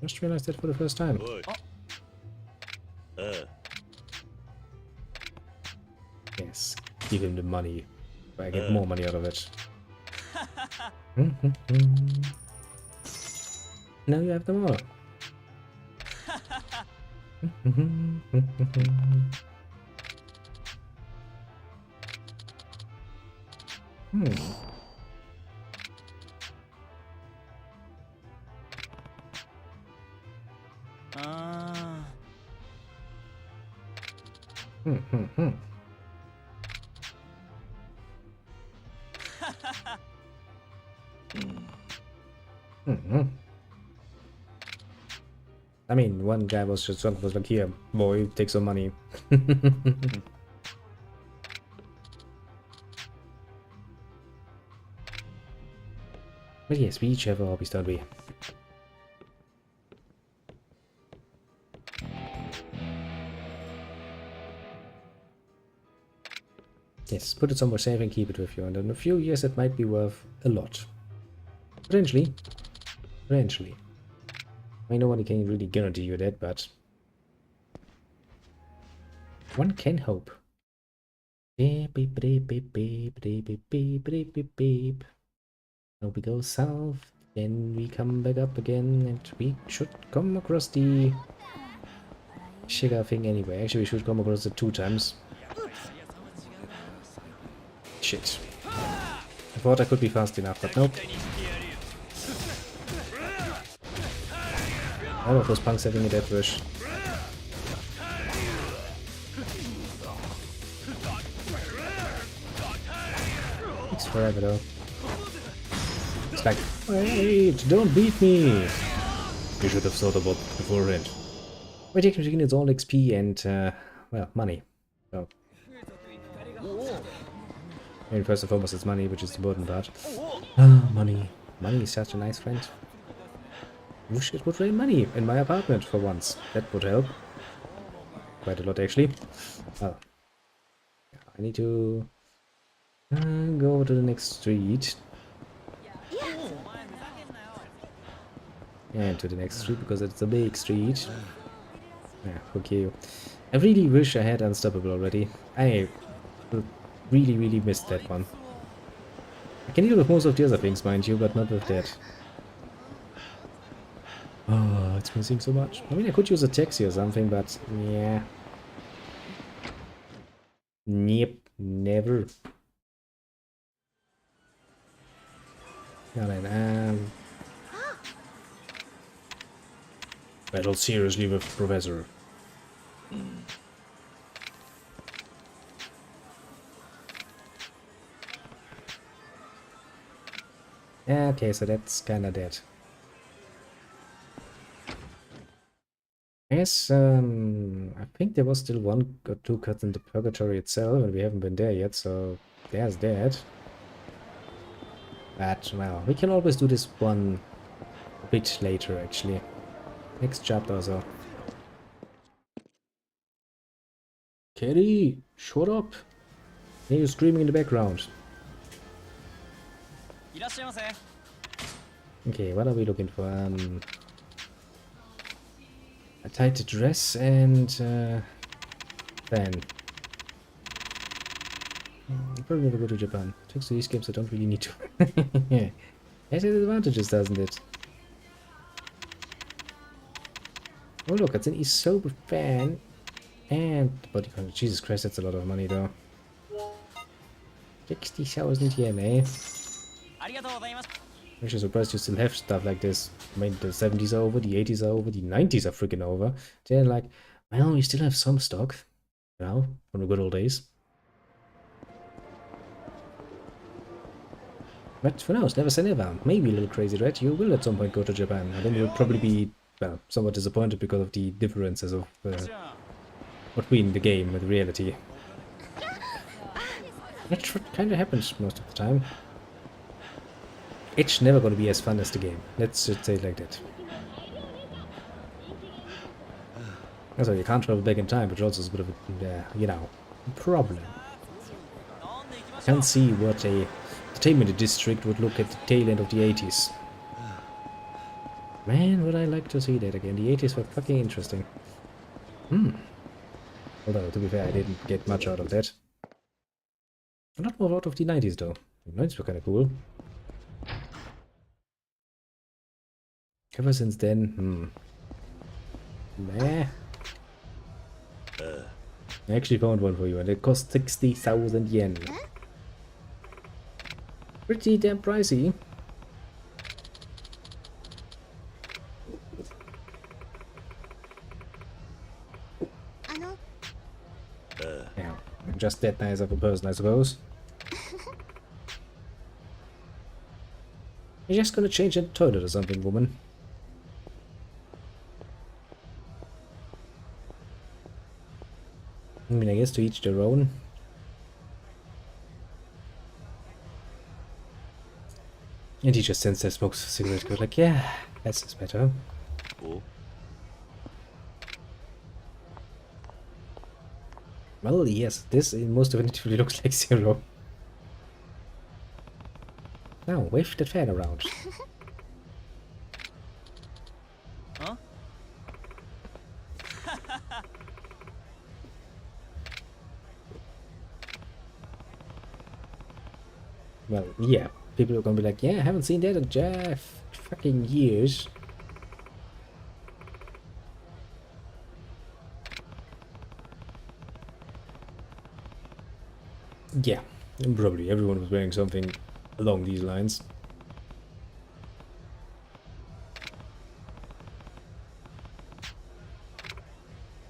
Just realized that for the first time. おいああ Yes, give him the money. I get more money out of it. Now you have them all. I mean, one guy was just was like, here, boy, take some money. But yes, we each have our hobbies, don't we? Yes, put it somewhere safe and keep it with you, and in a few years it might be worth a lot. Potentially. Potentially. I mean, nobody can really guarantee you that, but one can hope. Beep, beep, beep, beep, beep, beep, beep, beep, beep, beep, beep. Now we go south, then we come back up again, and we should come across the sugar thing anyway. Actually, we should come across it 2 times. Shit. I thought I could be fast enough, but nope. All of those punks having a death wish. Takes forever though. It's like, wait, don't beat me! You should have thought about it beforehand. We're taking its all XP and, well, money. So. I mean, first and foremost, it's money, which is the important part. Ah, money. Money is such a nice friend. Wish it would rain money in my apartment for once. That would help. Quite a lot, actually. Oh. I need to go to the next street. And to the next street, because it's a big street. Yeah, okay. I really wish I had Unstoppable already. I really missed that one. I can deal with most of the other things, mind you, but not with that. Oh, it's missing so much. I mean, I could use a taxi or something, but yeah. Nope, never. Now then, battle seriously with Professor. Okay, so that's kinda dead. Yes, I think there was still 1 or 2 cuts in the purgatory itself, and we haven't been there yet, so there's that. But, well, we can always do this one a bit later, actually. Next chapter or so. Kitty, shut up! I hear you screaming in the background. Okay, what are we looking for? A tight dress and fan. I'll probably never go to Japan. Thanks to these games I don't really need to. It has its advantages, doesn't it? Oh look, it's an Isobe fan and body control. Jesus Christ, that's a lot of money though. 60,000 yen, eh? I'm actually surprised you still have stuff like this. I mean, the 70s are over, the 80s are over, the 90s are freaking over. They're like, well, we still have some stock, you know, from the good old days. But for now, it's never say never. Maybe a little crazy, right? You will at some point go to Japan, and then you'll probably be, well, somewhat disappointed because of the differences of between the game and reality. That's what kind of happens most of the time. It's never going to be as fun as the game. Let's just say it like that. Also, you can't travel back in time, which also is a bit of a, you know, problem. Can't see what a entertainment district would look at the tail end of the 80s. Man, would I like to see that again. The 80s were fucking interesting. Although, to be fair, I didn't get much out of that. A lot more out of the 90s, though. The 90s were kind of cool. Ever since then, Meh. I actually found one for you, and it cost 60,000 yen. Pretty damn pricey. Yeah, I'm just that nice of a person, I suppose. You're just gonna change in the toilet or something, woman. I mean, I guess to each their own. And he just stands there, smokes a cigarette, goes like, yeah, that's just better. Oh. Well, yes, this in most definitively looks like Zero. Now, wave that fan around. Huh? Well, yeah, people are gonna be like, yeah, I haven't seen that in fucking years. Yeah, and probably everyone was wearing something along these lines.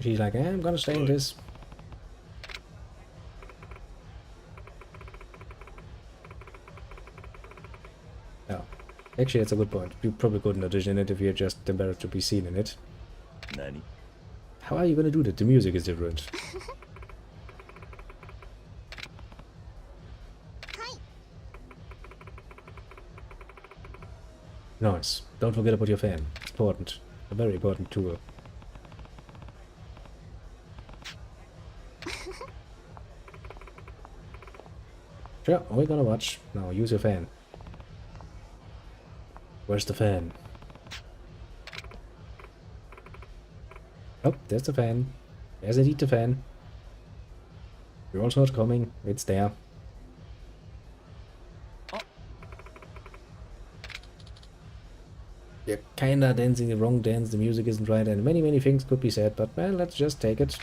She's like, I'm gonna stay in this. Oh, actually, that's a good point. You probably couldn't audition in it if you're just embarrassed to be seen in it. Nani? How are you gonna do that? The music is different. Nice. Don't forget about your fan. It's important. A very important tool. Sure, we're gonna watch. Now use your fan. Where's the fan? Oh, there's the fan. There's indeed the fan. You're also not coming. It's there. You're kinda dancing the wrong dance, the music isn't right, and many things could be said, but well, let's just take it.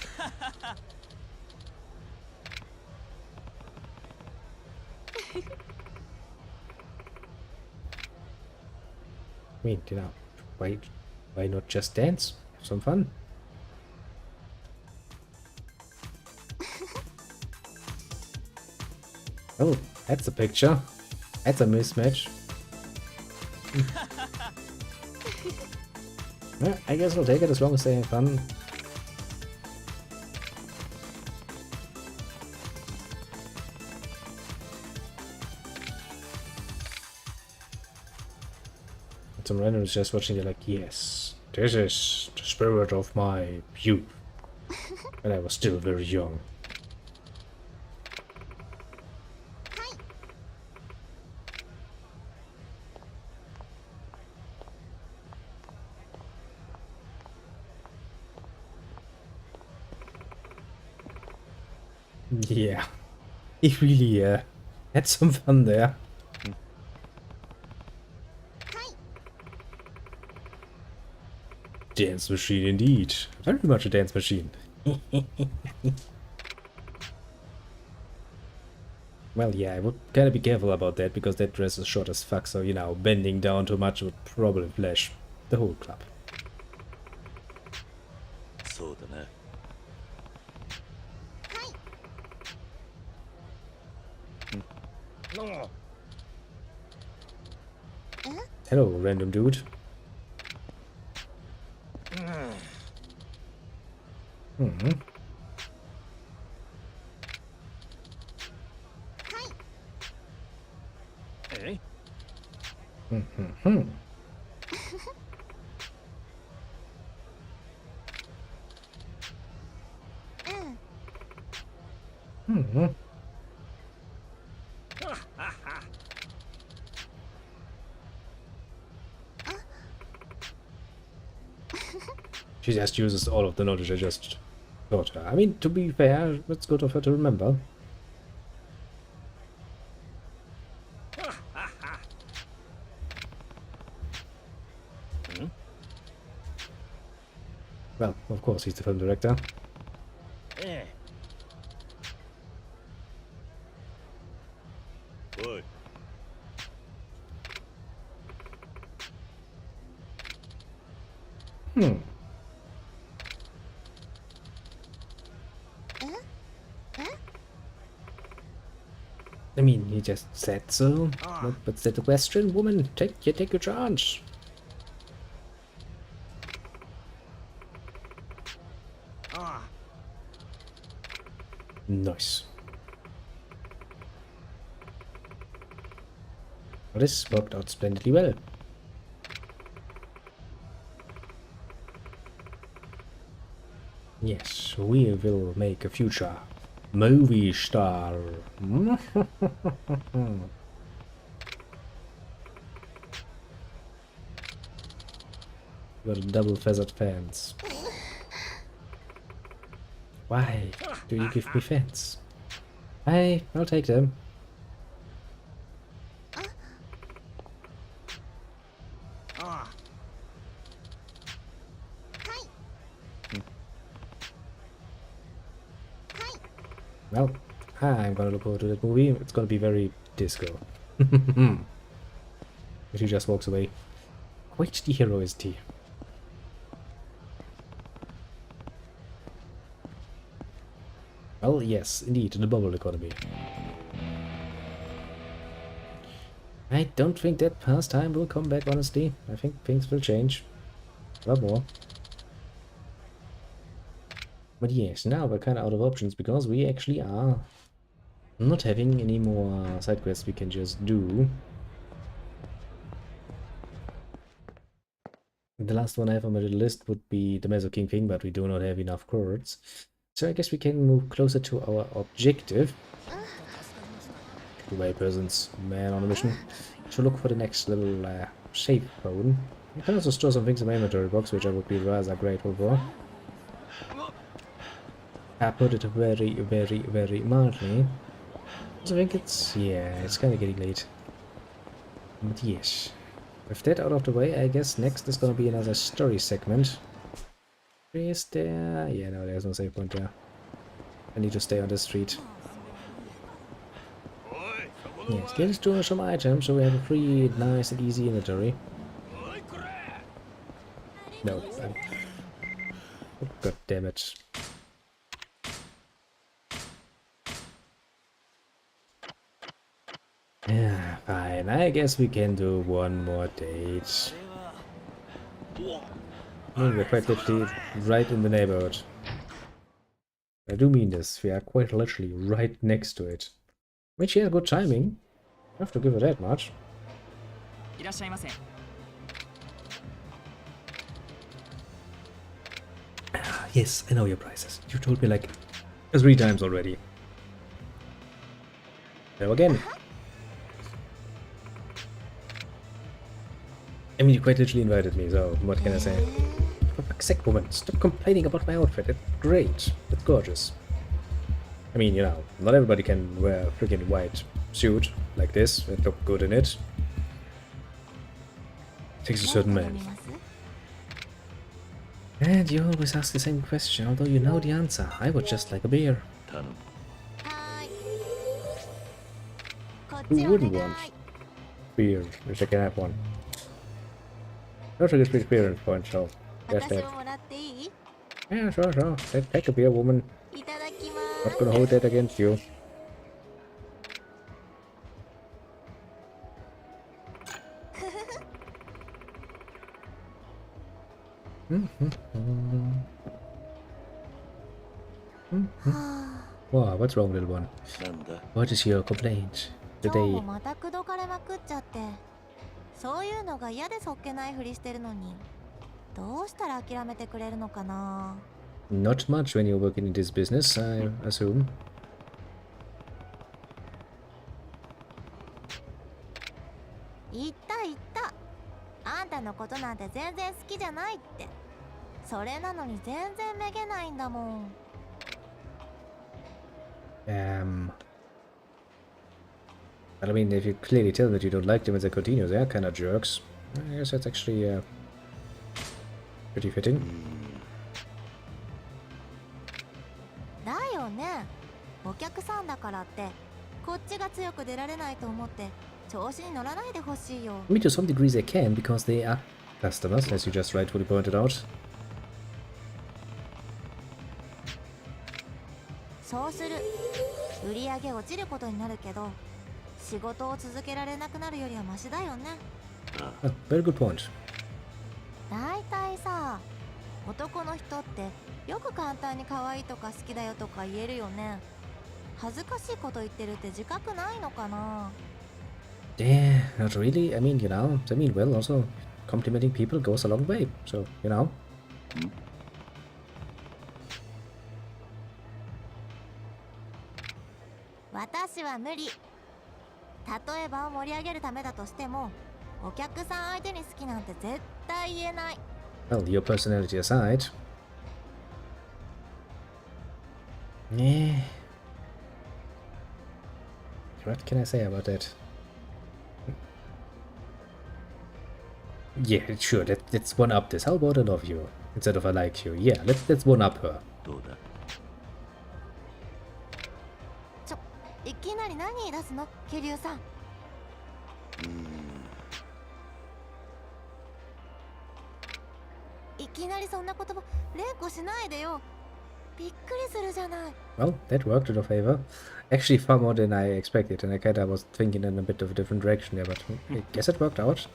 I mean, you know, why not just dance? Have some fun. Oh, that's a picture. That's a mismatch. Well, I guess we'll take it as long as they have fun. Some randoms just watching, they're like, yes, this is the spirit of my youth. When I was still very young. Yeah, he really had some fun there. Dance machine indeed. Very much a dance machine. Well, yeah, I would kind of be careful about that, because that dress is short as fuck, so, you know, bending down too much would probably flash the whole club. そうだね。Hello, random dude. Hmm. She just uses all of the knowledge I just taught her. I mean, to be fair, it's good of her to remember. Well, of course, he's the film director. Eh. Oi. Hmm. I mean, he just said so. What's that the question, woman? Take your chance. Nice. Well, this worked out splendidly well. Yes, we will make a future movie star. Got double feathered fans. Why do you give me fans? I'll take them. Well, I'm gonna look forward to that movie. It's gonna be very disco. She just walks away. Quite the hero is he. Well, yes, indeed, the bubble economy. I don't think that pastime will come back, honestly. I think things will change. A lot more. But yes, now we're kind of out of options because we actually are not having any more side quests we can just do. The last one I have on my little list would be the Meso King thing, but we do not have enough chords. So I guess we can move closer to our objective. Two-way persons, man on a mission. To look for the next little safe phone. I can also store some things in my inventory box, which I would be rather grateful for. I put it very, very, very mildly. So I think it's kind of getting late. But yes. With that out of the way, I guess next is gonna be another story segment. Is there? Yeah, no, there's no save point there. I need to stay on the street. Yes, get us to some items so we have a free, nice and easy inventory. No. Oh, God damn it. Yeah, fine. I guess we can do one more date. We're quite literally right in the neighborhood. I do mean this. We are quite literally right next to it. Which she has good timing. I have to give her that much. Yes, I know your prices. You told me like 3 times already. Now again. I mean, you quite literally invited me, so what can I say? For fuck's sake, woman, stop complaining about my outfit. It's great. It's gorgeous. I mean, you know, not everybody can wear a freaking white suit like this and look good in it. Takes a certain man. And you always ask the same question, although you know the answer. I would just like a beer. Who wouldn't want beer if I can have one? Not a good experience point, so that's that. Yeah, sure. Let's take a beer, woman. Not gonna hold that against you. Wow, what's wrong, little one? What is your complaint today? そういうのが嫌でそっけないふりしてるのにどうしたら諦めてくれるのかな Not much when you're working in this business, I assume. ことなんて全然好きじゃないって。それなのに全然めげないんだもん。But I mean, if you clearly tell that you don't like them as they continue, they are kind of jerks. I guess that's actually pretty fitting. だよね。お客さんだからってこっちが強く出られないと思って調子に乗らないでほしいよ。I mean, to some degree they can, because they are customers, as you just rightfully pointed out. そうする。売り上げ落ちることになるけど、仕事を続けられなくなるよりはマシだよね。Oh, very good point. だいたいさ、男の人ってよく簡単に可愛いとか好きだよとか言えるよね。恥ずかしいこと言ってるって自覚ないのかな。Yeah, not really. I mean, I mean well, also, complimenting people goes a long way, so, 私は無理。例えばを盛り上げるためだとしても、お客さん相手に好きなんて絶対言えない。Well, your personality aside. Yeah. What can I say about that? Yeah, sure, let's one up this. How about I love you instead of I like you? Yeah, let's one up her. どうだ。いきなり何言い出すの、桐生さん。いきなりそんな言葉連呼しないでよ。びっくりするじゃない。Well, that worked in our favor. Actually, far more than I expected, and I kinda was thinking in a bit of a different direction there, but I guess it worked out.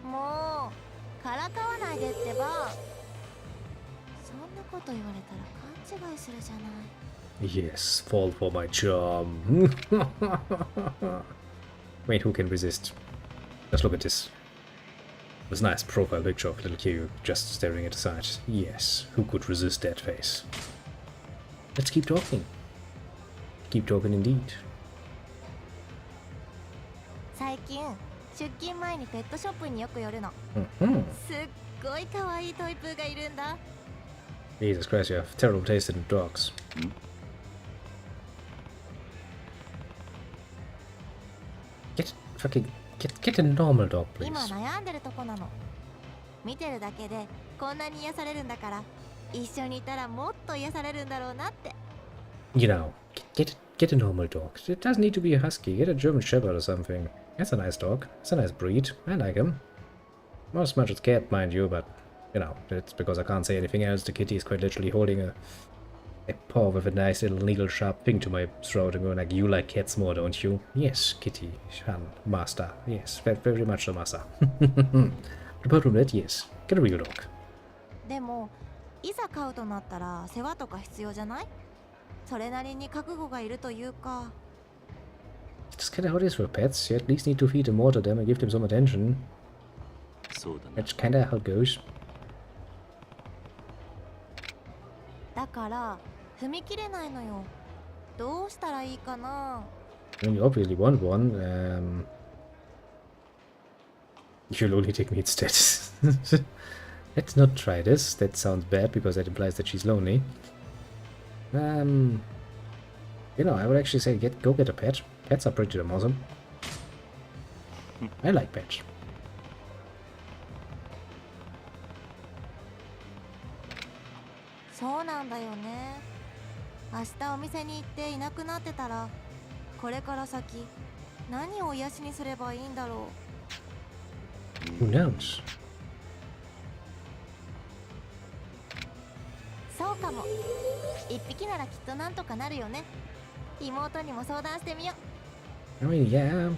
もうからかわないでってば。そんなこと言われたら勘違いするじゃない。Yes, fall for my charm. Wait, who can resist? Just look at this. This nice profile picture of little Kiryu just staring at the side. Yes, who could resist that face? Let's keep talking. Keep talking indeed. 最近出勤前にペットショップによく寄るの。Mm-hmm. すっごい可愛いトイプーがいるんだ。Jesus Christ, you have terrible taste in dogs. Get a normal dog, 今 please. 悩んでるとこなの。見てるだけでこんなに癒されるんだから、一緒にいたらもっと癒されるんだろうなって。Get a normal dog. It doesn't need to be a husky. Get a German Shepherd or something. That's a nice dog. It's a nice breed. I like him. Not as much as cat, mind you, but it's because I can't say anything else. The kitty is quite literally holding a paw with a nice little needle sharp thing to my throat and going like, you like cats more, don't you? Yes, kitty, Shan, master. Yes, very much so, master. But apart from that, yes, get a real dog. でもいざ飼うとなったら世話とか必要じゃない？それなりに覚悟がいるというか。It's kinda how it is for pets. You at least need to feed them, water them, and give them some attention. そうだな。 That's kinda how it goes. だから踏み切れないのよ。どうしたらいいかな。I mean, you obviously want one. You'll only take me instead. Let's not try this. That sounds bad because that implies that she's lonely. I would actually say go get a pet. Pets are pretty damn awesome. I like pets. そうなんだよね。明日お店に行っていなくなってたら、これから先何を癒しにすればいいんだろう。 Who knows? そうかも。一匹ならきっとなんとかなるよね。妹にも相談してみよう。 I mean, yeah.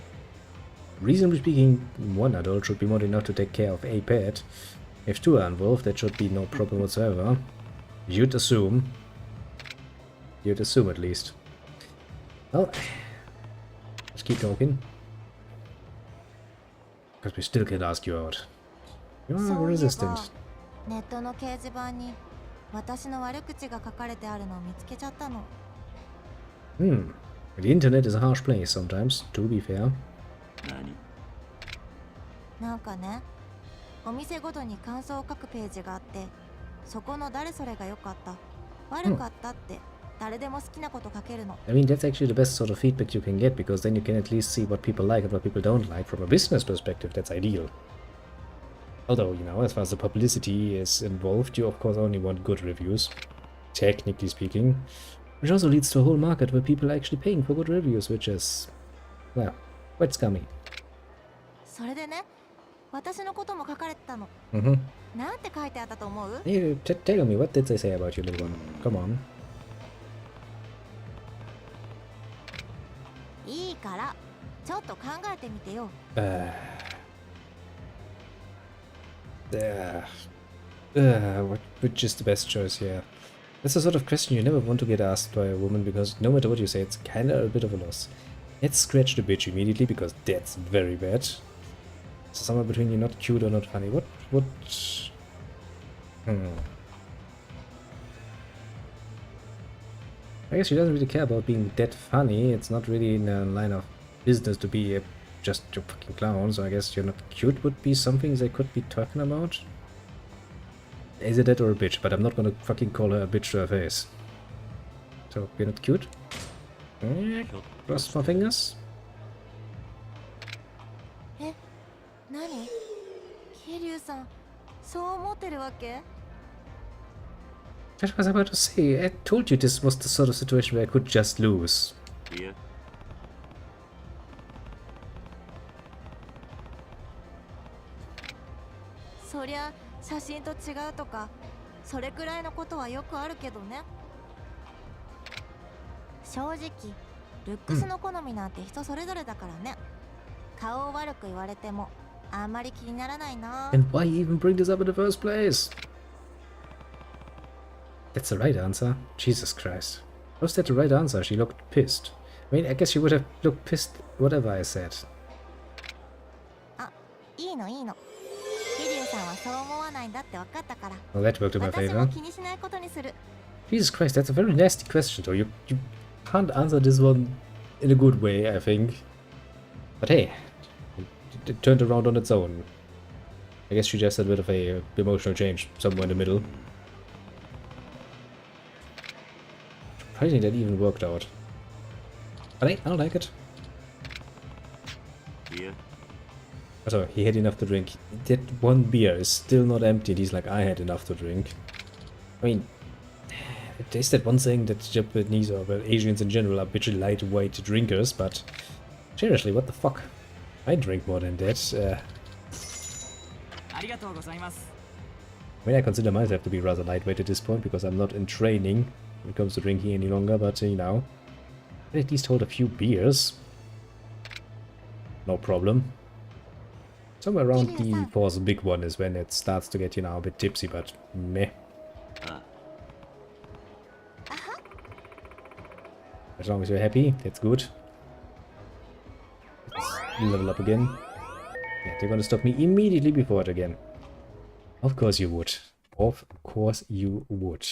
Reasonably speaking, one adult should be more than enough to take care of a pet. If two are involved, that should be no problem whatsoever. You'd assume. You'd assume at least. Well, let's keep talking. Because we still can't ask you out. You are そういえば resistant. ネットの掲示板に私の悪口が書かれてあるのを見つけちゃったの。The internet is a harsh place sometimes, to be fair. 何？なんかね、お店ごとに感想を書くページがあって、そこの誰それが良かった、悪かったって誰でも好きなこと書けるの。I mean, that's actually the best sort of feedback you can get, because then you can at least see what people like and what people don't like from a business perspective. That's ideal. Although, you know, as far as the publicity is involved, you of course only want good reviews, technically speaking. Which also leads to a whole market where people are actually paying for good reviews, which is, well, quite scummy. それでね、私のことも書かれてたの。Mm-hmm. なんて書いてあったと思う？ Hey, tell me, what did they say about you, little one? Come on. いいから、ちょっと考えてみてよ。Which is the best choice here? That's the sort of question you never want to get asked by a woman, because no matter what you say, it's kinda a bit of a loss. Let's scratch the bitch immediately, because that's very bad. So somewhere between you're not cute or not funny. What? I guess she doesn't really care about being that funny. It's not really in a line of business to be just a fucking clown, so I guess you're not cute would be something they could be talking about. Is it that or a bitch? But I'm not gonna fucking call her a bitch to her face. So, you're not cute? Cross my fingers. え、何？桐生さん、そう思ってるわけ？ That's what I was about to say. I told you this was the sort of situation where I could just lose. いえ、そりゃ写真と違うとか、それくらいのことはよくあるけどね。正直、ルックスの好みなんて人それぞれだからね。顔を悪く言われてもあんまり気にならないな。 And why even bring this up in the first place? That's the right answer. Jesus Christ. Was that the right answer? She looked pissed. I mean, I guess she would have looked pissed whatever I said. あ、いいのいいの。桐生さんはそう思わないんだって分かったから。 Well, that worked in my 私 favor. も気にしないことにする。 Jesus Christ, that's a very nasty question, though. You can't answer this one in a good way, I think. But hey, it turned around on its own. I guess she just had a bit of a emotional change somewhere in the middle. Surprising that even worked out. But hey, I don't like it. いえ、 So, he had enough to drink. That one beer is still not empty. He's like, I had enough to drink. I mean, there's that one saying that Japanese or well, Asians in general are bitchy lightweight drinkers, but seriously, what the fuck? I drink more than that. I mean, I consider myself to be rather lightweight at this point because I'm not in training when it comes to drinking any longer, but you know, I at least hold a few beers. No problem. Somewhere around the fourth big one is when it starts to get, you know, a bit tipsy, but meh. あ、 As long as you're happy, that's good. Let's level up again. Yeah, they're gonna stop me immediately before it again. Of course you would. Of course you would.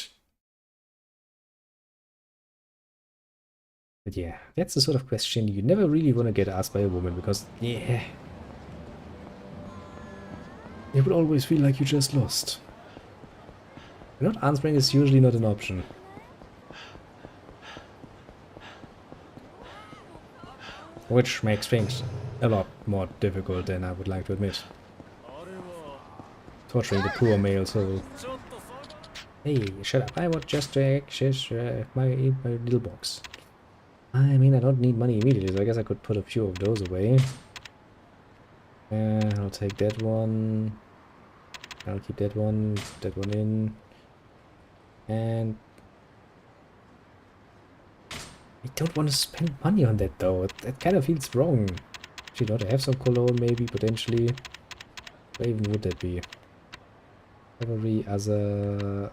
But yeah, that's the sort of question you never really want to get asked by a woman, because, yeah, it would always feel like you just lost. And not answering is usually not an option. Which makes things a lot more difficult than I would like to admit. Torturing the poor male soul. Hey, shut up. I want just to access my little box. I mean, I don't need money immediately, so I guess I could put a few of those away. I'll take that one. I'll keep that one in. And I don't want to spend money on that though. That kind of feels wrong. Actually, don't I have some cologne maybe, potentially? Where even would that be? Every other...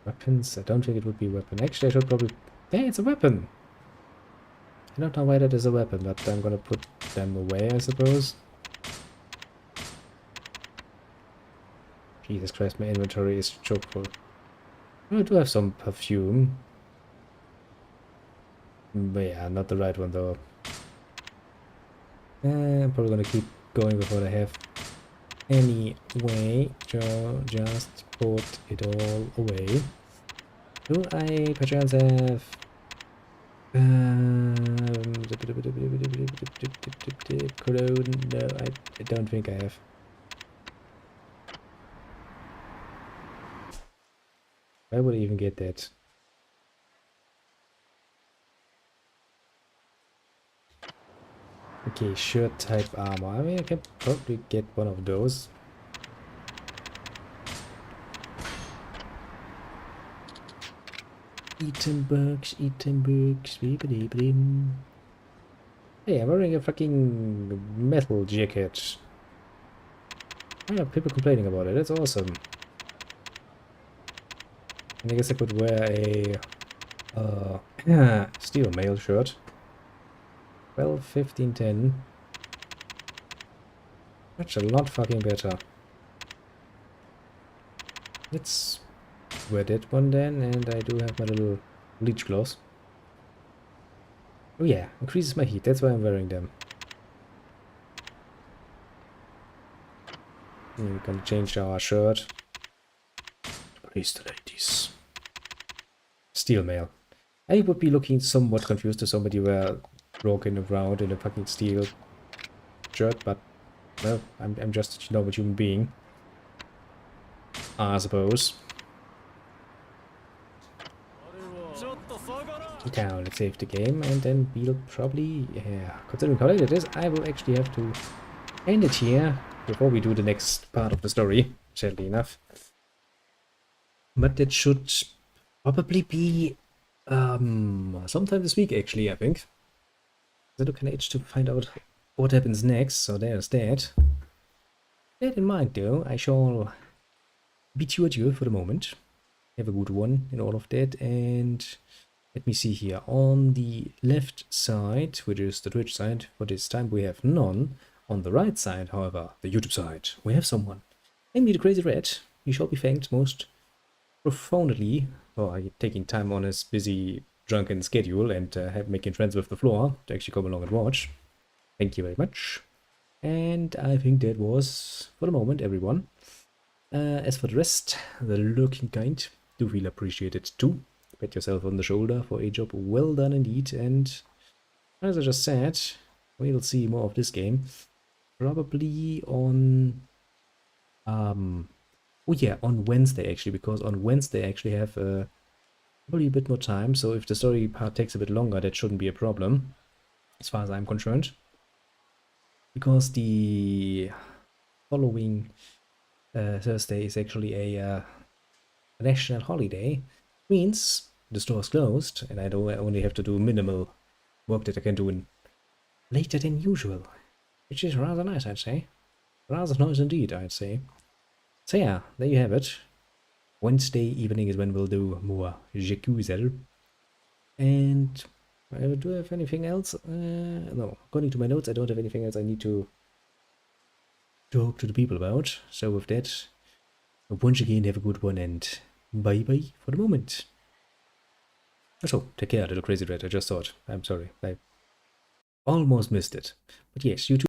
Weapons? I don't think it would be a weapon. Actually, I should probably... Hey, it's a weapon! I don't know why that is a weapon, but I'm gonna put them away, I suppose. Jesus Christ, my inventory is choke full. I do have some perfume. But yeah, not the right one though. I'm probably gonna keep going with what I have. Anyway, just put it all away. Do I perchance have cologne? No, I don't think I have. Why would I even get that? Okay, shirt type armor. I mean, I can probably get one of those. Eaten books, beep-a-deep-a-dim. Hey, I'm wearing a fucking metal jacket. Why are people complaining about it? That's awesome. And I guess I could wear a steel mail shirt. 12, 15, 10. That's a lot fucking better. Let's wear that one then, and I do have my little leech gloves. Oh yeah, increases my heat, that's why I'm wearing them. And we're gonna change our shirt. Please the ladies. Steel mail. I would be looking somewhat confused if somebody were walking around in a fucking steel shirt, but well, I'm just a normal human being, I suppose. Down, let's save the game, and then we'll probably, yeah, considering how late it is, I will actually have to end it here before we do the next part of the story, sadly enough. But that should probably be sometime this week, actually, I think. I look an age to find out what happens next, so there's that. That in mind, though, I shall bid you adieu for the moment. Have a good one in all of that, and let me see here. On the left side, which is the Twitch side, for this time we have none. On the right side, however, the YouTube side, we have someone. Namely the Crazy Red. He shall be thanked most profoundly for taking time on his busy drunken schedule and making friends with the floor to actually come along and watch. Thank you very much. And I think that was, for the moment, everyone. As for the rest, the lurking kind, do feel appreciated too. Pat yourself on the shoulder for a job well done indeed. And as I just said, we'll see more of this game probably on oh yeah, on Wednesday actually, because on Wednesday I actually have probably a bit more time, so if the story part takes a bit longer, that shouldn't be a problem, as far as I'm concerned. Because the following Thursday is actually a national holiday, means the store is closed, and I only have to do minimal work that I can do in later than usual, which is rather nice, I'd say. Rather nice indeed, I'd say. So yeah, there you have it. Wednesday evening is when we'll do more Yakuza. And do I have anything else? No, according to my notes, I don't have anything else I need to talk to the people about. So with that, once again, have a good one and bye-bye for the moment. So, take care, little Crazy Red. I just thought. I'm sorry. I almost missed it. But yes, you too.